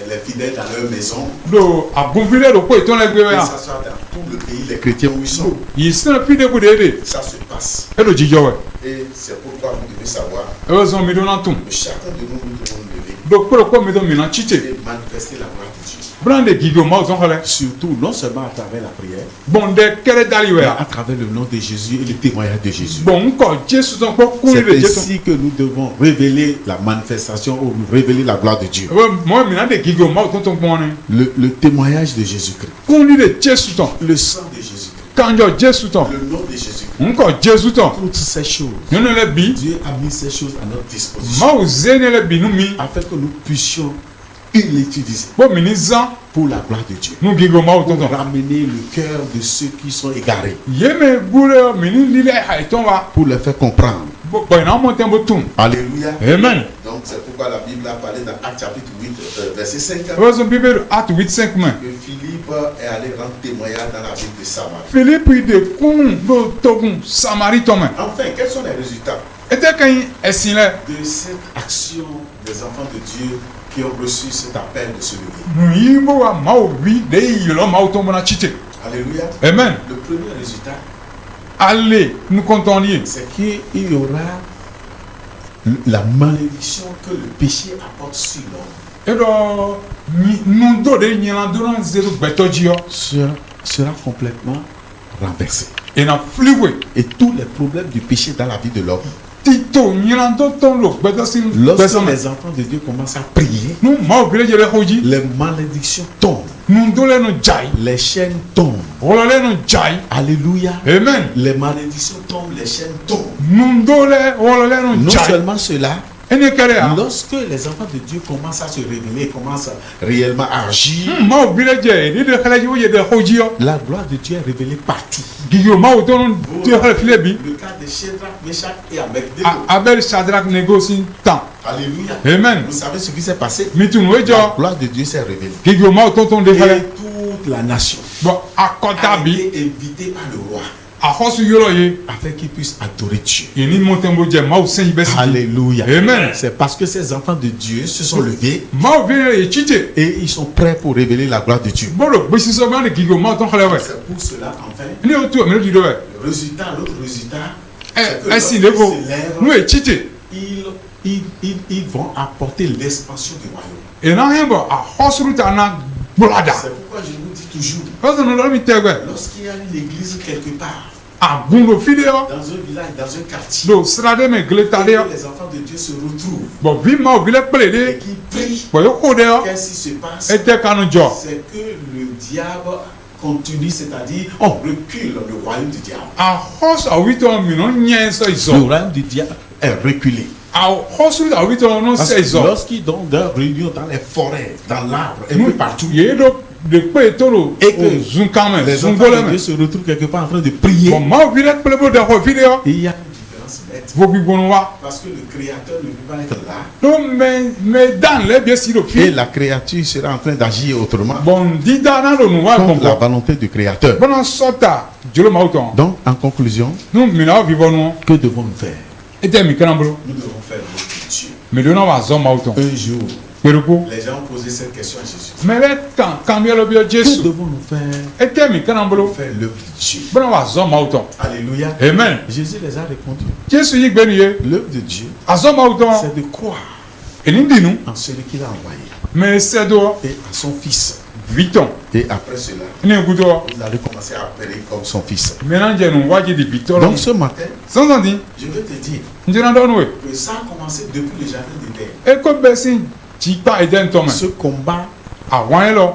les fidèles dans leur maison, Do agunfile do ko iton le gbe que ya. ce soit dans tout le pays, les chrétiens où ils sont. Yi sina fi de bu de de. Ça se passe. E do jijo we. Et c'est pourquoi vous devez savoir E o zo mi do na tun. que chacun de nous, nous devons nous lever Do ko mi do mi na chiche. et manifester la gloire de Dieu. Brande gigo ma o zo kale. Surtout, non seulement à travers la prière, Bonde kere dali we mais ya. à travers le nom de Jésus et le témoignage de Jésus. Bon ko Jesu ton ko kuni C'est de Jesu. ainsi que nous devons révéler la manifestation ou révéler la gloire de Dieu. Mo mi na de gigo ma o ton ton pone. Le témoignage de Jésus-Christ. Kuni de Jesu ton. Le sang de Jésus-Christ. Kanjo Jesu ton. Le nom de Jésus-Christ. Nko Jesu ton. Toutes ces choses, Nyono le bi. Dieu a mis ces choses à notre disposition Ma o zene le bi nu mi. afin que nous puissions l'utiliser Bo mi ni zan. pour la gloire de Dieu. Nu gigo ma o ton Pour ton. ramener le cœur de ceux qui sont égarés. Yeme gure mi ni lile ha ton wa. Pour les faire comprendre. Bo na mo tembo tun. Alléluia. Amen. Donc c'est pourquoi la Bible a parlé dans Actes chapitre 8, verset 5. Ezo Bible acte 8:5 main. Que Philippe est allé rendre témoignage dans la ville de Samarie. Philippe il de kun do togun Samari to main. Enfin, quels sont les résultats Ete kan esin le de cette action des enfants de Dieu qui ont reçu cet appel de se lever? nu yimbo wa mawo wi de yilo mawo to mona chite. Alléluia. Amen. Le premier résultat, Allez, nous comptons lier. c'est qu'il y aura la malédiction que le péché apporte sur l'homme Edo nu do de nyela do na zero betojio sera complètement renversé. e na fliwe. Et tous les problèmes du péché dans la vie de l'homme, Tito nyela do ton lo bedosin lorsque besan. les enfants de Dieu commencent à prier, Nu mawo bile jere hoji. les malédictions tombent, Nu do le no jai. les chaînes tombent. Wolo le no jai. Alléluia. Amen. Les malédictions tombent, les chaînes tombent. Nu do le wolo le no Non jai. seulement cela, Ene kere a. lorsque les enfants de Dieu commencent à se révéler, commencent réellement à agir, Mawo bile je ni de khala jo je de hoji yo. la gloire de Dieu est révélée partout. Gigo mawo to no de khala filebi. Le cas de Shadrach, Meshach et Abednego. Abel Shadrach négocie tant. Alléluia. Amen. Vous savez ce qui s'est passé? Mitun La wejo. gloire de Dieu s'est révélée. Gigo mawo to de khala. Et toute la nation Bon a akota bi été invitée par le roi ahosu yoro ye. afin qu'il puisse adorer Dieu. Yeni montembo je mawo sen besi. Alléluia. Amen. C'est parce que ces enfants de Dieu se sont levés Mawo bile ye chite. et ils sont prêts pour révéler la gloire de Dieu. Boro bisi so ma de gigo mawo to khala we. C'est pour cela, enfin, Ni o tu me di do we. le résultat, l'autre résultat, Eh, c'est que ainsi lorsqu'ils levo. se lèvent, Nu e chite. ils vont apporter l'expansion du royaume. E na hembo ahosu ta na blada. C'est pourquoi je vous dis toujours, Ozo no lo mi tegwe. lorsqu'il y a une église quelque part, Agundo fideo. dans un village, dans un quartier, Do srade me et gletade. que les enfants de Dieu se retrouvent Bon vi mawo bile pele et de. qui prient, Bo yo kode yo. qu'est-ce qui se passe? Ete kanu jo. C'est que le diable continue, c'est-à-dire on recule le royaume du diable. Ahosu awito mi no nye so Le iso. royaume du diable est reculé. Ahosu awito no Parce se que iso. lorsqu'ils donnent leur réunion dans les forêts, dans l'arbre, un peu partout, Ye do de pe toro Et que zunkame les enfants zungole de Dieu me. se retrouvent quelque part en train de prier. Bon mawo bile pele bo de ho video. Et il y a une différence nette. Vo bibonu wa. Parce que le Créateur ne peut pas être là. Do me dan le bien si do Et fi. la créature sera en train d'agir autrement. Bon dida na do nu wa Contre la bon. volonté du Créateur. Bona sota jolo mawo ton. Donc, en conclusion, Nu mina vivonu. que devons-nous faire? Ete mi kanambolo. Nous devons faire l'œuvre de Dieu. Me do na wa zo mawo ton. Un jour, Peruko. les gens ont posé cette question à Jésus. Me le kan bielo bio Que Jesu. devons-nous faire Ete mi kanambolo. pour faire l'œuvre de Dieu? Bona wa zo mawo ton. Alléluia. Amen. Jésus les a répondu. Jesu yi gbenu ye. L'œuvre de Dieu, Azo mawo ton. c'est de croire Eni dinu. en celui qu'il a envoyé Me se do et en son Fils. viton. Et après cela, Ni gudo. vous allez commencer à appeler comme son Fils. Maintenant je nu waji di viton. Donc ce matin, Sans dit. je vais te dire Njena do nu que ça a commencé depuis le jardin d'Éden. e ko besi jikpa eden to me. Ce combat Àwọn elo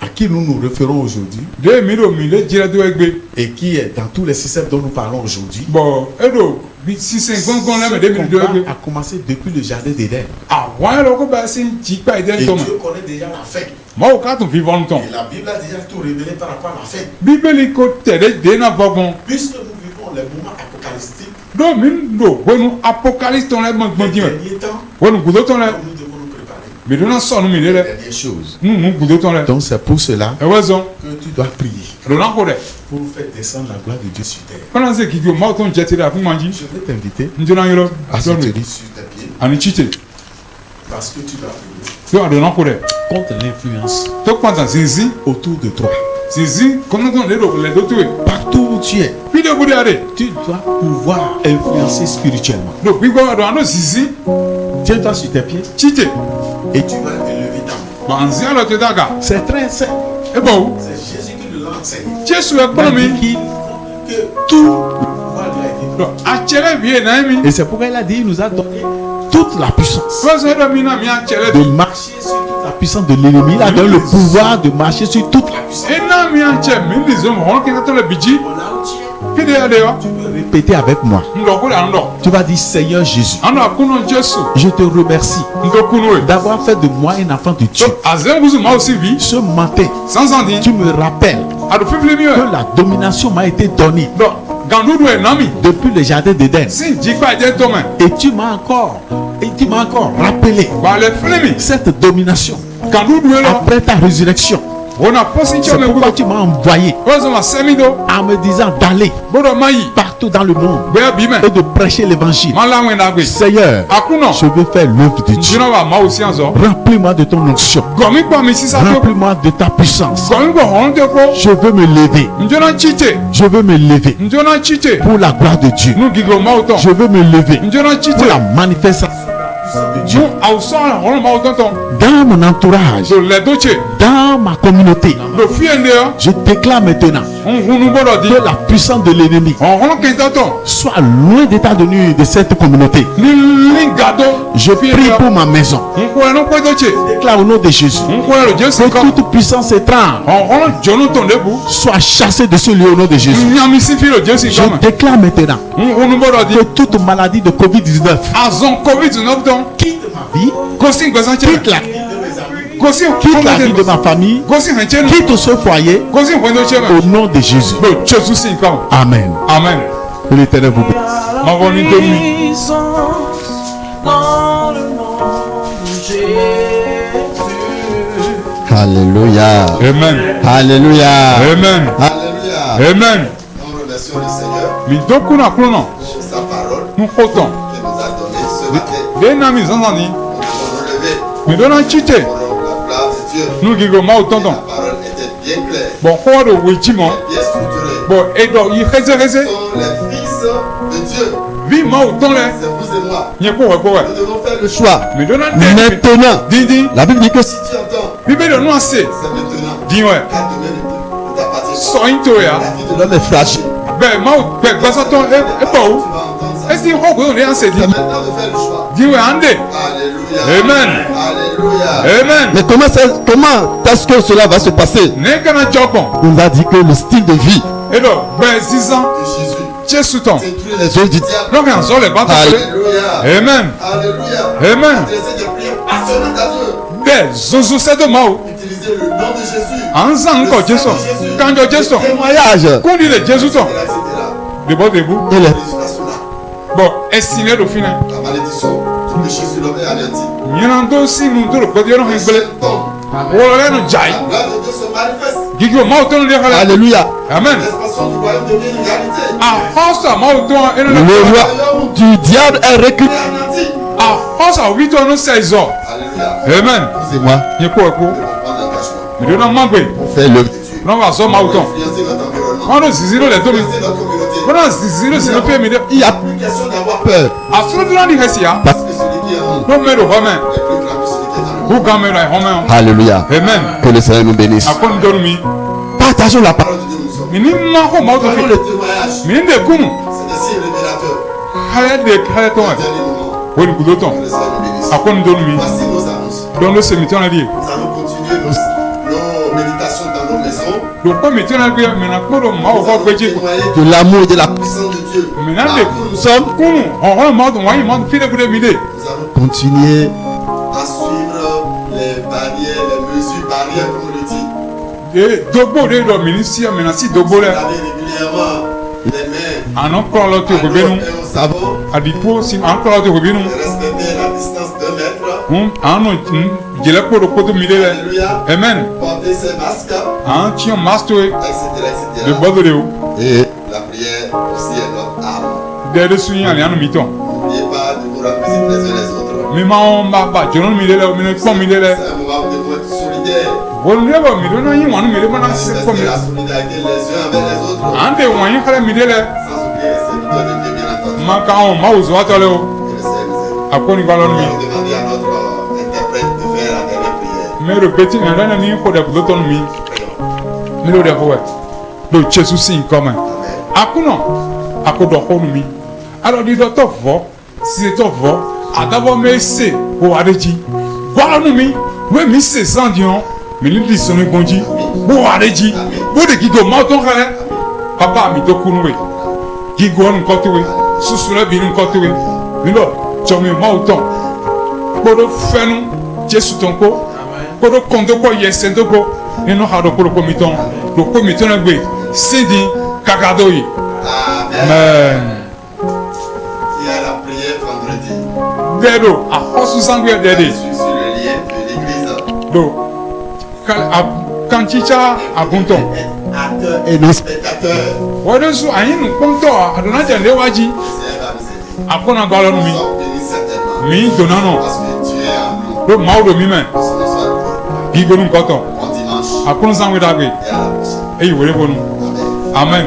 à qui nous nous référons aujourd'hui de mi do mi le jire do egbe. et qui est dans tous les systèmes dont nous parlons aujourd'hui, Bon, edo bi sisen gongon le me de mi ce do egbe. combat a commencé depuis le jardin d'Éden. Àwọn elo ko besi jikpa Et eden to me. Dieu connaît déjà la fin. Mo ka tun vivon ton. Et la Bible a déjà tout révélé par rapport à la fin. Bíbélì ko tede de na bogon. Puisque nous vivons les moments apocalyptiques, Do mi do wonu apocalypse ton le mo les gbon dime. derniers temps, Wonu gudo ton le. donc nous devons nous préparer. Mi do na so nu mi le Les le. dernières choses. Nu gudo ton le. Donc c'est pour cela E wezo. que tu dois prier Do na ko de. pour faire descendre la gloire de Dieu sur terre. Kana se ki jo ma ton jetira fun manji. Je vais t'inviter Njena yoro. à se Do tenir sur tes pieds ani chite. parce que tu dois prier Do do na ko de. contre l'influence To kwanta zinzi. autour de toi. Zizi kono ton le do tuwe. Partout où tu es, Video budi ade. tu dois pouvoir influencer spirituellement. Do bigo do ano zizi Tiens-toi sur tes pieds chite. et tu vas élever ta main. Banzi alo te daga. C'est très simple. E bo. C'est Jésus qui nous l'a enseigné. Jesu e Il a kono dit mi. que tout le pouvoir lui a été donné. Do achere vie na mi. Et c'est pourquoi il a dit, il nous a donné toute la puissance Wezo do mi na mi achere de bi. marcher sur toute la puissance de l'ennemi. Il a donné le pouvoir de marcher sur toute la puissance. E na mi achere mi ndi zo mo hon ki to le biji. Là où tu es, Kide ade yo. tu peux répéter avec moi. Ndo ko da ndo. Tu vas dire, Seigneur Jésus, Ando kuno Jesu. je te remercie Ndo kuno e. d'avoir fait de moi un enfant de Dieu. So azen buzu ma aussi vi. Ce matin, Sans en dire. tu me rappelles Ado fifili mi que e. la domination m'a été donnée Do gandu do e na mi. depuis le jardin d'Éden. Sin jikpa eden to me. Et tu m'as encore Et tu m'as encore rappelé Ba le flemi. cette domination Kan du duelo. après ta résurrection. Ona posi C'est chome pourquoi bulo. tu m'as envoyé Ozo ma semido. en me disant d'aller Bodo mayi. partout dans le monde Be bime. et de prêcher l'évangile. Mala wena gbe. Seigneur, Akuno. je veux faire l'œuvre de Dieu. Jino ba ma osi anzo. Remplis-moi de ton onction. Gomi kwa mi sisa to. Remplis-moi de ta puissance. Gomi kwa honte ko. Je veux me lever. Njona chite. Je veux me lever Njona chite. pour la gloire de Dieu. Nu gigo ma oton. Je veux me lever Njona chite. pour la manifestation de Dieu Nu awsala hono ma oton ton. dans mon entourage, Do le doche. dans ma communauté. Do fiende yo. Je déclare maintenant Hunu bodo di. que la puissance de l'ennemi Hono kenta ton. soit loin d'état de nuire de cette communauté. Ni gado. Je prie pour ma maison. Nko no ko doche. Je déclare au nom de Jésus Nko lo Jesu que ko. toute puissance étrange Hono jono ton debu. soit chassée de ce lieu au nom de Jésus. Nyami si fi lo Jesu Je ko. déclare maintenant Hunu bodo di. que toute maladie de Covid-19 Azon COVID-19 ton. quitte ma vie, Kosi ngazan che. quitte la, Kosi quitte la vie de ma famille, Kosi hanche no. quitte ce foyer Kosi wendo che au nom de Jésus. Do Jesu sin ko. Amen. Amen. Que l'Éternel vous bénisse. Ma voni domi. Dans le nom de Jésus. Alléluia. Amen. Alléluia. Amen. Alléluia. Amen. Nous remercions le Seigneur Mi dokuna krono. pour sa parole Nu koton. qu'il nous a donnée ce matin. De na mi zanzani. Nous devons nous lever Mi dona chite. pour la gloire de Dieu. Nu gigo ma oton La ton. parole était bien claire, Bon ko do wichi mo. bien structurée. Bon edo yi heze Nous heze. sommes les fils de Dieu. Vi ma oton le. C'est vous et moi. Nye ko we ko we. Nous devons faire le Le choix. choix. Mi dona de. Maintenant. Dindi. La Bible dit que Si tu entends, Bible no ase. c'est maintenant. Din we. Car demain ne t'appartient pas. So into ya. La vie de l'homme est fragile. Be ma o be gbasaton e Tu bo. vas entendre ça. Esi ho go le ase C'est di. maintenant de faire le choix. Din we ande. Alléluia. Amen. Alléluia. Amen. Mais comment est-ce que cela va se passer? Ne kana chokon. On nous a dit que le style de vie, Edo be zizan. Que Jésus Jesu ton. détruit les les œuvres du diables. Donc en so le ba to. Alléluia. Amen. Alléluia. Amen. Adresser des prières passionnantes à Dieu. Be zozo se do ma o. Utiliser le nom de Jésus. Anzan ko Jesu. Kanjo Jesu. témoignage Kundi le Jesu ton. Etc. De bo debu. et les Législation là. Bon, esine do fina. La malédiction du péché sur l'homme est anéantie. Nyana do si nu do ko di no Le hin ciel gbele. tombe. Wo le no jai. La gloire de Dieu se manifeste. Gigo ma o ton le kala. Alléluia. Amen. L'expansion du royaume devient une réalité. A hosa ma o ton eno Le le. roi du diable est reculé. Et anéanti. A hosa wi to no seizo. Alléluia. Amen. C'est moi. Nye ko ko. Nous devons prendre l'engagement. Mi do na mangbe. Fais le. de Dieu. No wa so ma o ton. Influencer notre environnement. Ono ziziro le to mi. Influencer notre communauté. Ono ziziro si no pe mi de. Il y a Plus question d'avoir peur. A so do na di hesia. parce que celui qui est en nous No me do home. est plus grand que celui qui est dans le monde. Hu ga me la home. Alléluia. Amen. Que le Seigneur nous bénisse. Akon do mi. Partageons la La parole. parole de Dieu nous sommes. Mi ni ma ko ma o ton Parlons fi. le témoignage. Mi de kunu. C'est des signes révélateurs. Hale de hale to. Dernier moment. Woni ku do ton. Que le Seigneur nous bénisse. Akon do mi. Voici nos annonces. Don lo se mi ton la di. Nous allons continuer nos méditations dans nos maisons. Do ko mi ton la gbe mi na ko do ma o Nous ko allons gbeji. témoigner De l'amour et de la de la puissance de Dieu. Mais là, Partout où nous sommes, Kunu. On ma do wa yi ma fi de bu de mi de. nous allons continuer à suivre les barrières, les mesures barrières, comme on le dit. De dogbo de do mi ni si mi na si dogbo le. Laver régulièrement les mains. Anon ko lo to à ko l'eau benu. et au savon. Adipo si an ko lo to ko benu. De respecter la distance d'un mètre. Ano jele ko do ko to mi de le. Alléluia. Amen. Porter ses masques, An ti on masto e etc. de bodo de o. et La prière aussi est notre arme. De de su yan anu mi ton. N'oubliez pas de vous rendre visite les uns les autres. Mi ma on ba jono mi de le mi ne ko mi de le. C'est un moment où vous devez être solidaires. Won de ba mi do na yi wanu mi de ba na se ko mi. Manifester la solidarité les uns avec les autres. An de wan yi khala mi de le. Sans oublier les serviteurs de Dieu, bien entendu. Ma ka on ma o zo atole o. Que le Seigneur nous aide. Akoni ba lo Nous mi. allons demander à notre interprète de faire la dernière prière. Me ro beti na na ni ko de ko to mi. Prions. Mi lo de ko we. Do Jesu sin come. Amen. Akuno akodo honu mi alo di do to vo si to vo adabo me se o adeji wa nu mi we mi se sandion mi ni di sonu gonji bo adeji bo de gigo ma ton kale papa mi to kunu we gigo nu ko to we susu le bi nu ko to we mi lo chomi ma o ton bodo fenu Jesu ton ko bodo kondo ko yesendo ko eno ha do ko mi ton do ko mi ton gbe sindi kakado yi. Amen. Amen. Qui a la prière vendredi. Dedo, a hosu sangue Je dede. suis sur le lien de l'église. Do. Kanchicha agunto. Acteur Et nous- spectateur. Wode su ayin ponto adona jende waji. Le Seigneur va nous aider. Akona galo Nous mi. sommes bénis certainement. Mi donano. Parce que tu es en nous. Do maudo mi men. Que ce ne soit le Gigonu koto. bon dimanche. Akunu sangue dagwe. Et à la prochaine. Eyi wele bonu. Amen. Amen.